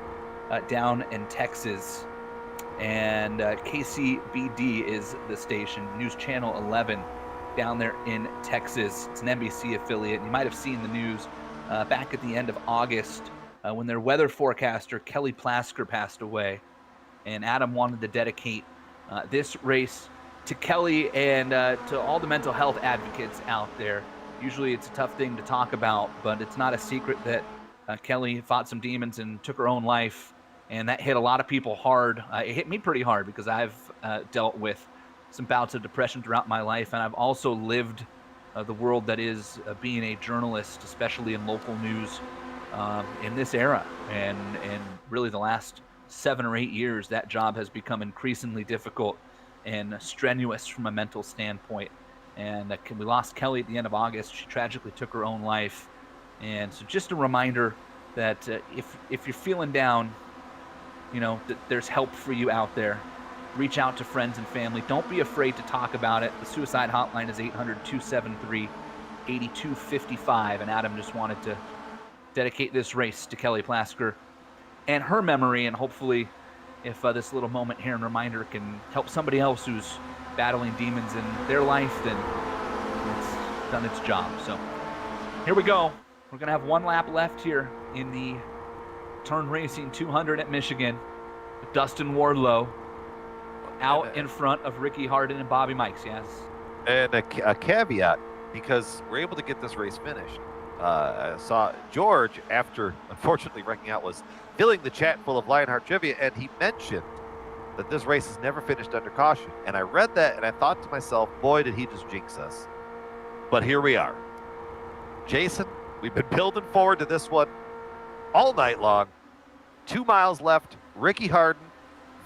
down in Texas. And KCBD is the station, News Channel 11, down there in Texas. It's an NBC affiliate. And you might have seen the news back at the end of August when their weather forecaster, Kelly Plasker, passed away. And Adam wanted to dedicate this race to Kelly and to all the mental health advocates out there. Usually it's a tough thing to talk about, but it's not a secret that Kelly fought some demons and took her own life, and that hit a lot of people hard. It hit me pretty hard because I've dealt with some bouts of depression throughout my life, and I've also lived the world that is being a journalist, especially in local news in this era. And really the last 7 or 8 years, that job has become increasingly difficult and strenuous from a mental standpoint. And we lost Kelly at the end of August. She tragically took her own life. And so just a reminder that if you're feeling down, that there's help for you out there. Reach out to friends and family. Don't be afraid to talk about it. The suicide hotline is 800-273-8255. And Adam just wanted to dedicate this race to Kelly Plasker and her memory. And hopefully, if this little moment here and reminder can help somebody else who's battling demons in their life, then it's done its job. So here we go. We're going to have one lap left here in the Turn Racing 200 at Michigan. Dustin Wardlow out in front of Ricky Harden and Bobby Mikes, yes. And a caveat, because we're able to get this race finished. I saw George, after unfortunately wrecking out, was filling the chat full of Lionheart trivia, and he mentioned that this race is never finished under caution. And I read that, and I thought to myself, boy, did he just jinx us. But here we are. Jason, we've been building forward to this one all night long. 2 miles left, Ricky Harden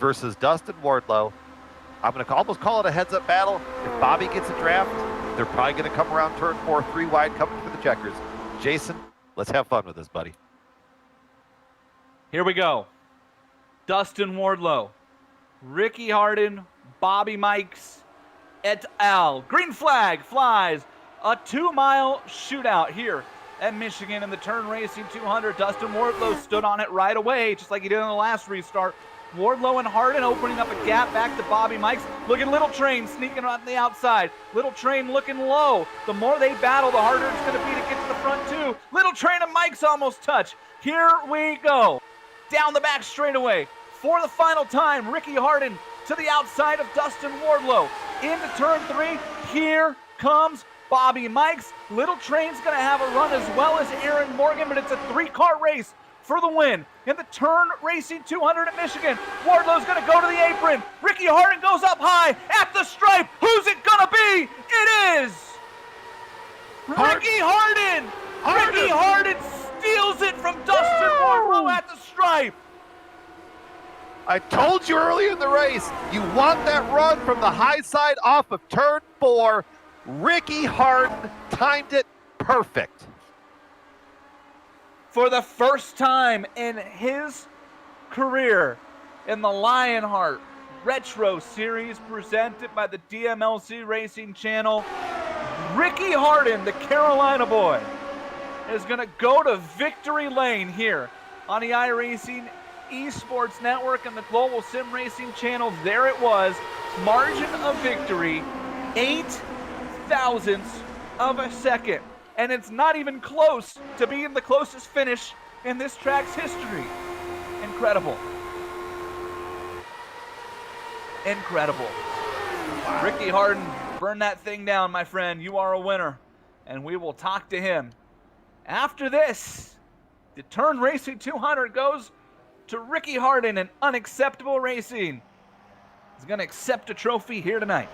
versus Dustin Wardlow. I'm going to almost call it a heads-up battle. If Bobby gets a draft, they're probably going to come around turn 4, 3 wide, coming for the checkers. Jason, let's have fun with this, buddy. Here we go. Dustin Wardlow, Ricky Harden, Bobby Mikes, et al. Green flag flies. A 2-mile shootout here at Michigan in the Turn Racing 200. Dustin Wardlow stood on it right away, just like he did in the last restart. Wardlow and Harden opening up a gap back to Bobby Mikes. Look at Little Train sneaking on the outside. Little Train looking low. The more they battle, the harder it's going to be to get to the front two. Little Train and Mikes almost touch. Here we go. Down the back straightaway. For the final time, Ricky Harden to the outside of Dustin Wardlow. Into turn 3. Here comes Bobby Mikes. Little Train's going to have a run as well as Aaron Morgan, but it's a 3-car race for the win in the Turn Racing 200 at Michigan. Wardlow's going to go to the apron. Ricky Harden goes up high at the stripe. Who's it going to be? It is Ricky Harden. Ricky Harden steals it from Dustin Wardlow at the stripe. I told you earlier in the race, you want that run from the high side off of turn 4. Ricky Harden timed it perfect. For the first time in his career in the Lionheart Retro Series presented by the DMLC Racing Channel, Ricky Harden, the Carolina boy, is going to go to victory lane here on the iRacing Esports Network and the Global Sim Racing Channel. There it was, margin of victory, 8 thousandths of a second. And it's not even close to being the closest finish in this track's history. Incredible. Incredible. Wow. Ricky Harden, burn that thing down, my friend. You are a winner. And we will talk to him after this. The Turn Racing 200 goes to Ricky Harden and Unacceptable Racing. He's going to accept a trophy here tonight.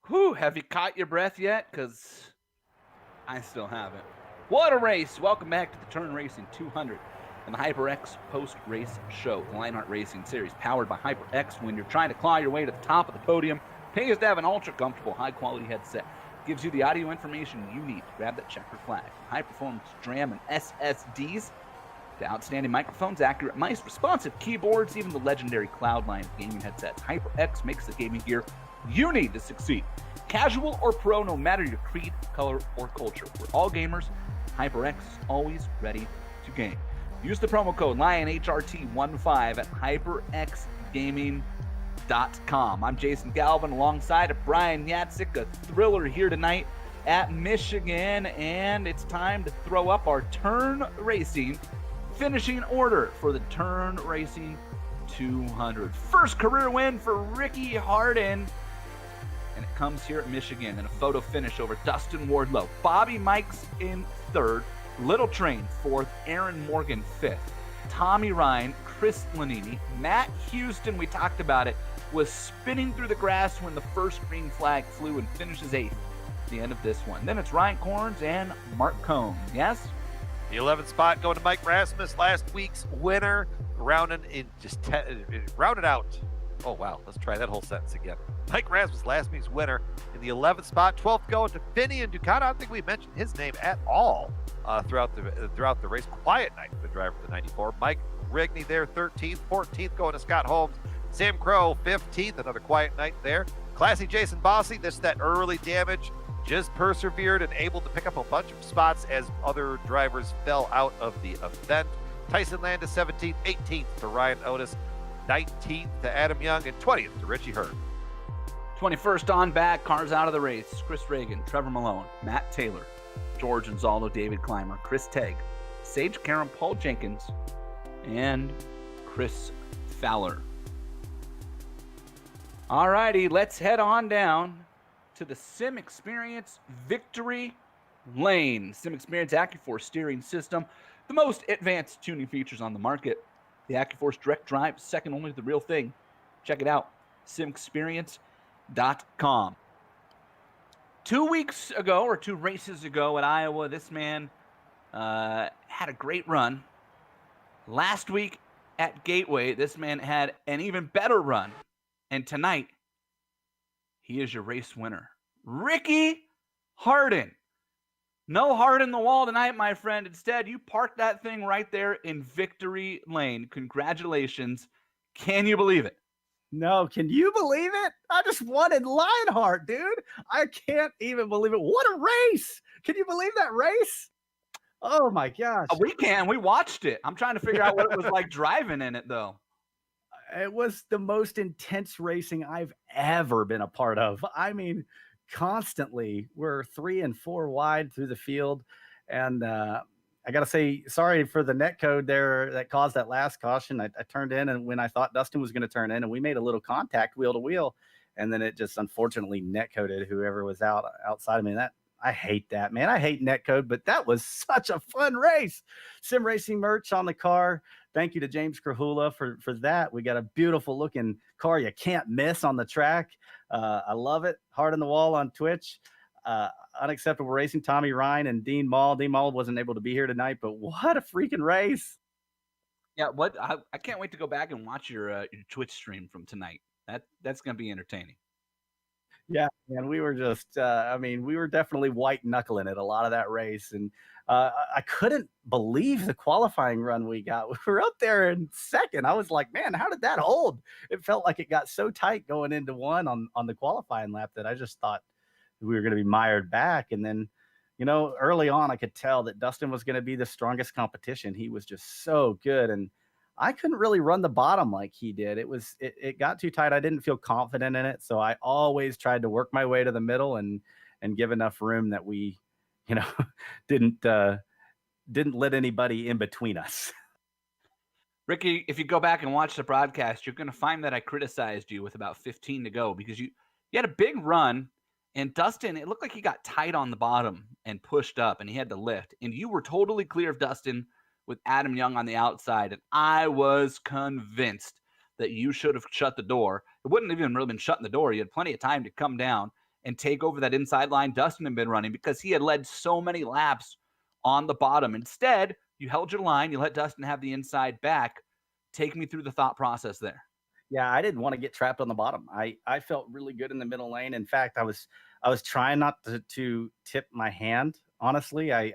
Whew, have you caught your breath yet? Because I still haven't. What a race! Welcome back to the Turn Racing 200 and the HyperX post-race show, the Lionheart Racing Series, powered by HyperX. When you're trying to claw your way to the top of the podium, pays to have an ultra-comfortable, high-quality headset. Gives you the audio information you need to grab that checkered flag. High-performance DRAM and SSDs, the outstanding microphones, accurate mice, responsive keyboards, even the legendary Cloudline gaming headset. HyperX makes the gaming gear you need to succeed. Casual or pro, no matter your creed, color, or culture. We're all gamers. HyperX is always ready to game. Use the promo code LionHRT15 at HyperXGaming.com. I'm Jason Galvin alongside of Brian Yatzik, a thriller here tonight at Michigan, and it's time to throw up our Turn Racing finishing order for the Turn Racing 200. First career win for Ricky Hardin, and it comes here at Michigan in a photo finish over Dustin Wardlow. Bobby Mikes in third, Little Train fourth, Aaron Morgan fifth, Tommy Ryan, Chris Lanini, Matt Houston, we talked about it, was spinning through the grass when the first green flag flew and finishes eighth at the end of this one. Then it's Ryan Corns and Mark Cohn. Yes? The 11th spot going to Mike Rasmus, last week's winner, rounded out. Oh, wow. Let's try that whole sentence again. Mike Rasmus, last week's winner in the 11th spot. 12th going to Finian Ducati. I don't think we mentioned his name at all throughout the race. Quiet night for the driver of the 94. Mike Rigney there, 13th. 14th going to Scott Holmes. Sam Crow, 15th. Another quiet night there. Classy Jason Bossy, that early damage. Just persevered and able to pick up a bunch of spots as other drivers fell out of the event. Tyson Landis, 17th, 18th to Ryan Otis, 19th to Adam Young, and 20th to Richie Hurd. 21st on back, cars out of the race. Chris Reagan, Trevor Malone, Matt Taylor, George Anzaldo, David Clymer, Chris Tegg, Sage Karam, Paul Jenkins, and Chris Fowler. All righty, let's head on down to the Sim Experience Victory Lane. Sim Experience AccuForce steering system, the most advanced tuning features on the market. The AccuForce Direct Drive, second only to the real thing. Check it out, simexperience.com. 2 weeks ago, or 2 races ago at Iowa, this man had a great run. Last week at Gateway, this man had an even better run. And tonight, he is your race winner, Ricky Hardin. No heart in the wall tonight, my friend. Instead, you parked that thing right there in Victory Lane. Congratulations. Can you believe it? No, can you believe it? I just wanted Lionheart, dude. I can't even believe it. What a race. Can you believe that race? Oh, my gosh. We can. We watched it. I'm trying to figure out what it was like driving in it, though. It was the most intense racing I've ever been a part of. I mean, constantly we're 3 and 4 wide through the field. And I got to say, sorry for the net code there that caused that last caution. I turned in, and when I thought Dustin was going to turn in, and we made a little contact wheel to wheel, and then it just unfortunately net coded whoever was outside of me. I hate that, man. I hate net code, but that was such a fun race. Sim Racing merch on the car. Thank you to James Krahula for that. We got a beautiful looking car you can't miss on the track. I love it. Heart in the wall on Twitch. Unacceptable Racing, Tommy Ryan and Dean Mall. Dean Mall wasn't able to be here tonight, but what a freaking race. Yeah, I can't wait to go back and watch your Twitch stream from tonight. That's going to be entertaining. Yeah, and we were just, we were definitely white knuckling it a lot of that race. And I couldn't believe the qualifying run we got. We were up there in second. I was like, man, how did that hold? It felt like it got so tight going into one on the qualifying lap that I just thought we were going to be mired back. And then, early on, I could tell that Dustin was going to be the strongest competition. He was just so good. And I couldn't really run the bottom like he did. It got too tight. I didn't feel confident in it. So I always tried to work my way to the middle and give enough room that we, didn't let anybody in between us. Ricky, if you go back and watch the broadcast, you're going to find that I criticized you with about 15 to go because you had a big run, and Dustin, it looked like he got tight on the bottom and pushed up, and he had to lift. And you were totally clear of Dustin with Adam Young on the outside, and I was convinced that you should have shut the door. It wouldn't have even really been shutting the door. You had plenty of time to come down and take over that inside line Dustin had been running because he had led so many laps on the bottom. Instead, you held your line. You let Dustin have the inside back. Take me through the thought process there. Yeah, I didn't want to get trapped on the bottom. I felt really good in the middle lane. In fact, I was trying not to tip my hand. Honestly, I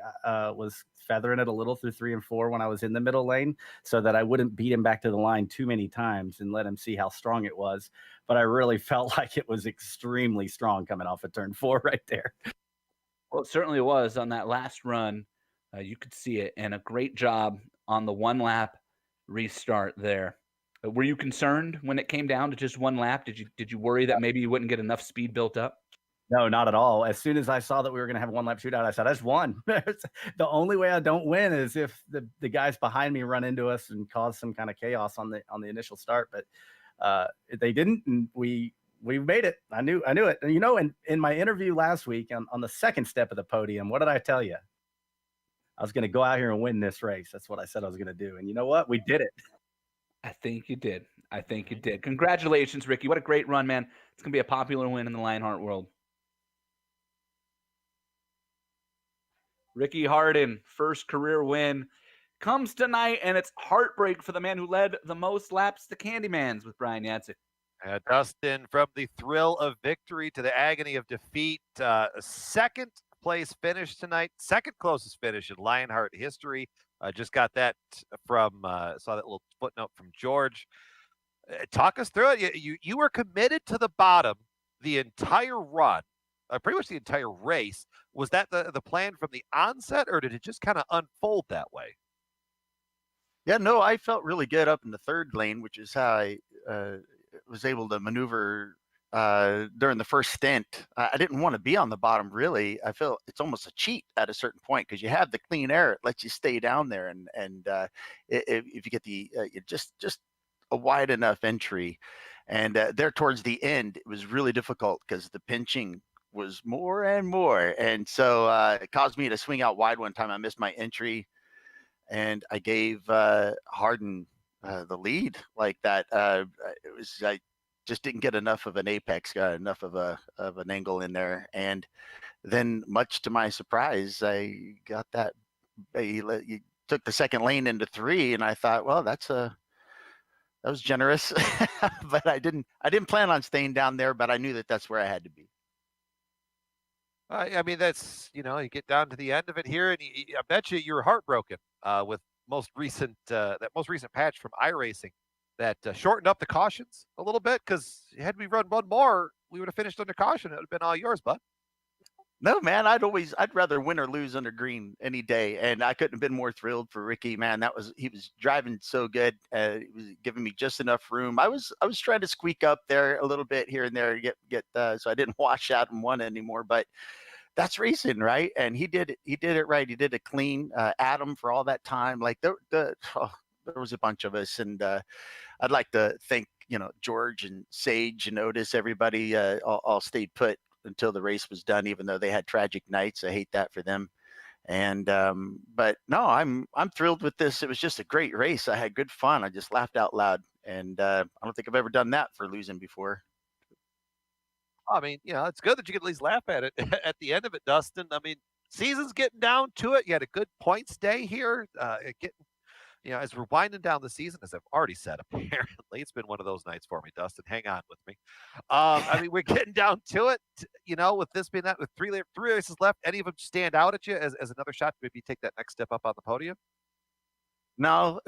was feathering it a little through 3 and 4 when I was in the middle lane so that I wouldn't beat him back to the line too many times and let him see how strong it was. But I really felt like it was extremely strong coming off of turn 4 right there. Well, it certainly was on that last run. You could see it, and a great job on the 1 lap restart there. Were you concerned when it came down to just 1 lap? Did you worry that maybe you wouldn't get enough speed built up? No, not at all. As soon as I saw that we were going to have a 1 lap shootout, I said, I just won. The only way I don't win is if the guys behind me run into us and cause some kind of chaos on the initial start. But they didn't, and we made it. I knew it. And in my interview last week on the second step of the podium, what did I tell you? I was going to go out here and win this race. That's what I said I was going to do. And you know what? We did it. I think you did. Congratulations, Ricky. What a great run, man. It's going to be a popular win in the Lionheart world. Ricky Harden, first career win, comes tonight, and it's heartbreak for the man who led the most laps to Candyman's with Brian Yancey. Dustin, from the thrill of victory to the agony of defeat, second place finish tonight, second closest finish in Lionheart history. Just got that from, saw that little footnote from George. Talk us through it. You were committed to the bottom the entire run, pretty much the entire race. Was that the plan from the onset, or did it just kind of unfold that way? Yeah, no, I felt really good up in the third lane, which is how I was able to maneuver during the first stint. I didn't want to be on the bottom, really. I feel it's almost a cheat at a certain point because you have the clean air. It lets you stay down there. And if you get the just a wide enough entry. And there towards the end, it was really difficult because the pinching was more and more. And so it caused me to swing out wide one time. I missed my entry. And I gave Harden the lead like that. I just didn't get enough of an apex, enough of an angle in there. And then, much to my surprise, I got that. You took the second lane into 3, and I thought, well, that was generous. But I didn't plan on staying down there. But I knew that that's where I had to be. I mean, that's, you get down to the end of it here, and I bet you were heartbroken with that most recent patch from iRacing that shortened up the cautions a little bit, because had we run one more, we would have finished under caution. It would have been all yours, bud. No, man, I'd rather win or lose under green any day. And I couldn't have been more thrilled for Ricky, man. He was driving so good. He was giving me just enough room. I was trying to squeak up there a little bit here and there, get so I didn't wash out and one anymore, but that's racing, right? And he did it right. He did it clean. Adam, for all that time, like there was a bunch of us, and I'd like to thank George and Sage and Otis. Everybody all stayed put until the race was done, even though they had tragic nights. I hate that for them. And but no, I'm thrilled with this. It was just a great race. I had good fun. I just laughed out loud, and I don't think I've ever done that for losing before. I mean, it's good that you can at least laugh at it at the end of it, Dustin. I mean, season's getting down to it. You had a good points day here. As we're winding down the season, as I've already said, apparently it's been one of those nights for me, Dustin. Hang on with me. I mean, we're getting down to it. With this being that, with three races left, any of them stand out at you as another shot to maybe take that next step up on the podium? No,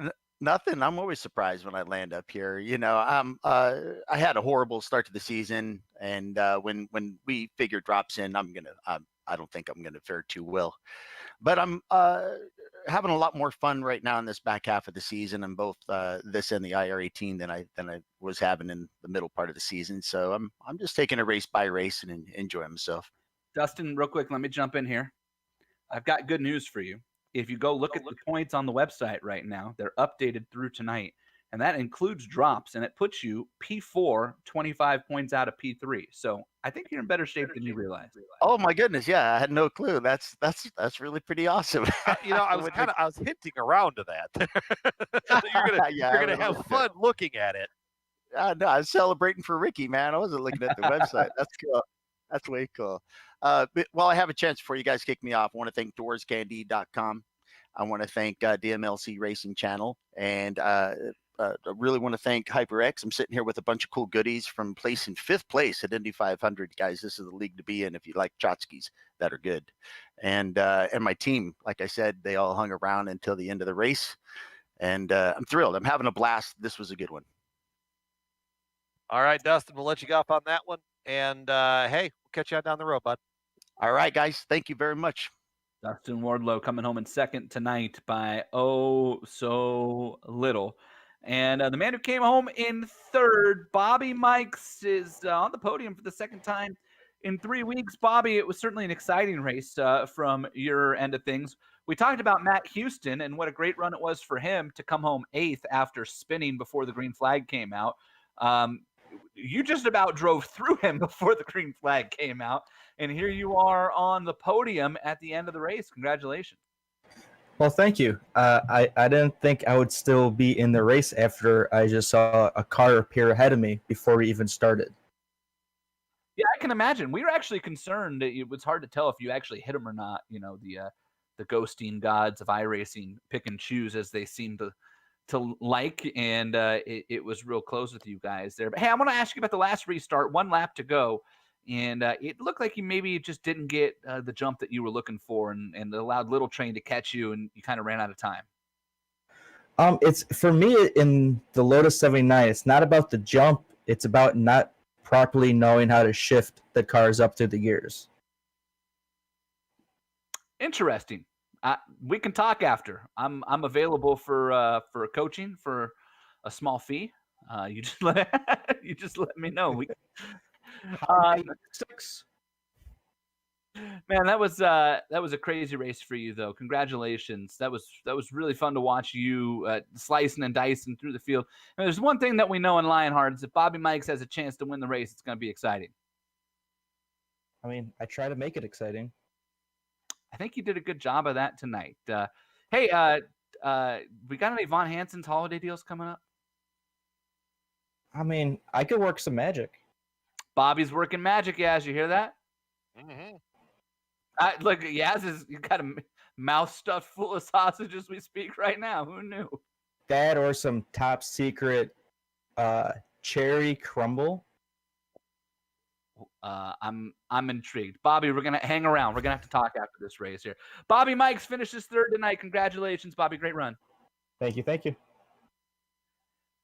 nothing. I'm always surprised when I land up here. I had a horrible start to the season, and when we figure drops in, I don't think I'm gonna fare too well. But I'm having a lot more fun right now in this back half of the season, and both this and the IR18 than I was having in the middle part of the season. So I'm just taking a race by race and enjoying myself. Dustin, real quick, let me jump in here. I've got good news for you. If you go look at the points on the website right now, they're updated through tonight, and that includes drops, and it puts you P4, 25 points out of P3. So I think you're in better shape than you realize. Oh my goodness, yeah, I had no clue. That's really pretty awesome. I was hinting around to that. You're gonna have fun looking at it. No, I was celebrating for Ricky, man. I wasn't looking at the website. That's cool. That's way cool. But while I have a chance before you guys kick me off, I want to thank doorscandy.com. I want to thank DMLC Racing Channel, and I really want to thank HyperX. I'm sitting here with a bunch of cool goodies from placing 5th place at Indy 500. Guys, this is the league to be in if you like tchotchkes that are good. And my team, like I said, they all hung around until the end of the race. And I'm thrilled. I'm having a blast. This was a good one. All right, Dustin, we'll let you go off on that one. And hey, we'll catch you out down the road, bud. All right, guys. Thank you very much. Dustin Wardlow coming home in second tonight by oh so little. And the man who came home in third, Bobby Mikes, is on the podium for the second time in 3 weeks. Bobby, it was certainly an exciting race from your end of things. We talked about Matt Houston and what a great run it was for him to come home 8th after spinning before the green flag came out. You just about drove through him before the green flag came out. And here you are on the podium at the end of the race. Congratulations. Well, thank you. I didn't think I would still be in the race after I just saw a car appear ahead of me before we even started. Yeah, I can imagine. We were actually concerned. It was hard to tell if you actually hit him or not. You know, the ghosting gods of iRacing pick and choose as they seem to like, and it was real close with you guys there. But hey, I want to ask you about the last restart. 1 lap to go, and it looked like you maybe just didn't get the jump that you were looking for, and allowed Little Train to catch you, and you kind of ran out of time. It's for me in the Lotus 79. It's not about the jump. It's about not properly knowing how to shift the cars up through the gears. Interesting. We can talk after. I'm available for coaching for a small fee. You just let me know. Man, that was a crazy race for you, though. Congratulations. That was really fun to watch you slicing and dicing through the field. And there's one thing that we know in Lionheart is if Bobby Mikes has a chance to win the race, it's going to be exciting. I mean, I try to make it exciting. I think you did a good job of that tonight. Hey, we got any Von Hansen's holiday deals coming up? I mean, I could work some magic. Bobby's working magic, Yaz. You hear that? Mm-hmm. Look, Yaz you got a mouth stuffed full of sausage as we speak right now. Who knew? That or some top secret cherry crumble. I'm intrigued. Bobby, we're gonna hang around. We're gonna have to talk after this race here. Bobby Mikes finishes third tonight. Congratulations, Bobby. Great run. Thank you. Thank you.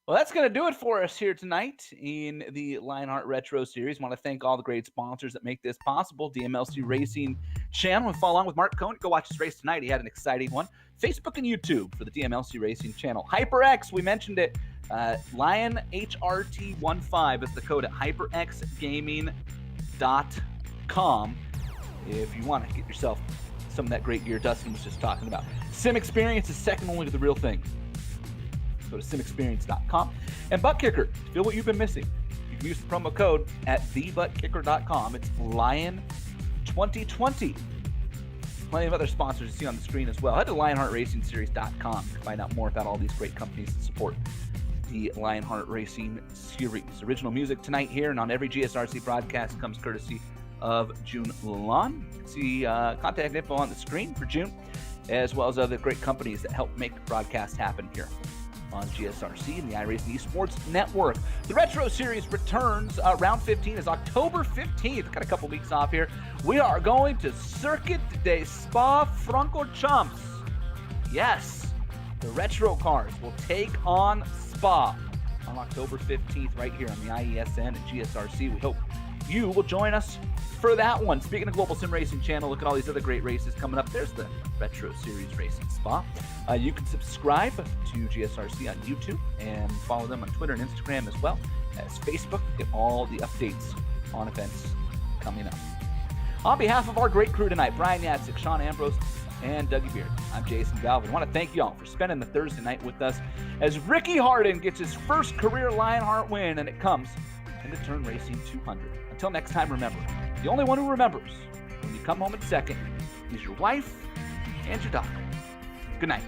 Well, that's going to do it for us here tonight in the Lionheart Retro Series. I want to thank all the great sponsors that make this possible. DMLC Racing Channel. And follow along with Mark Cohn. Go watch his race tonight. He had an exciting one. Facebook and YouTube for the DMLC Racing Channel. HyperX, we mentioned it. LionHRT15 is the code at hyperxgaming.com if you want to get yourself some of that great gear Dustin was just talking about. Sim Experience is second only to the real thing. Go to simexperience.com. And Butt Kicker, feel what you've been missing. You can use the promo code at thebuttkicker.com. It's Lion2020. Plenty of other sponsors you see on the screen as well. Head to lionheartracingseries.com to find out more about all these great companies that support the Lionheart Racing Series. Original music tonight here and on every GSRC broadcast comes courtesy of June Lalonde. You can see contact info on the screen for June, as well as other great companies that help make the broadcast happen here on GSRC and the iRacing Esports Network. The Retro Series returns. Round 15 is October 15th. Got a couple weeks off here. We are going to Circuit de Spa-Francorchamps. Yes, the retro cars will take on Spa on October 15th right here on the IESN and GSRC. We hope you will join us for that one. Speaking of Global Sim Racing Channel, look at all these other great races coming up. There's the Retro Series Racing Spa. You can subscribe to GSRC on YouTube and follow them on Twitter and Instagram as well as Facebook to get all the updates on events coming up. On behalf of our great crew tonight, Brian Yatzik, Sean Ambrose, and Dougie Beard, I'm Jason Galvin. I want to thank you all for spending the Thursday night with us as Ricky Hardin gets his first career Lionheart win, and it comes in the Turn Racing 200. Until next time, remember, the only one who remembers when you come home in second is your wife and your dog. Good night.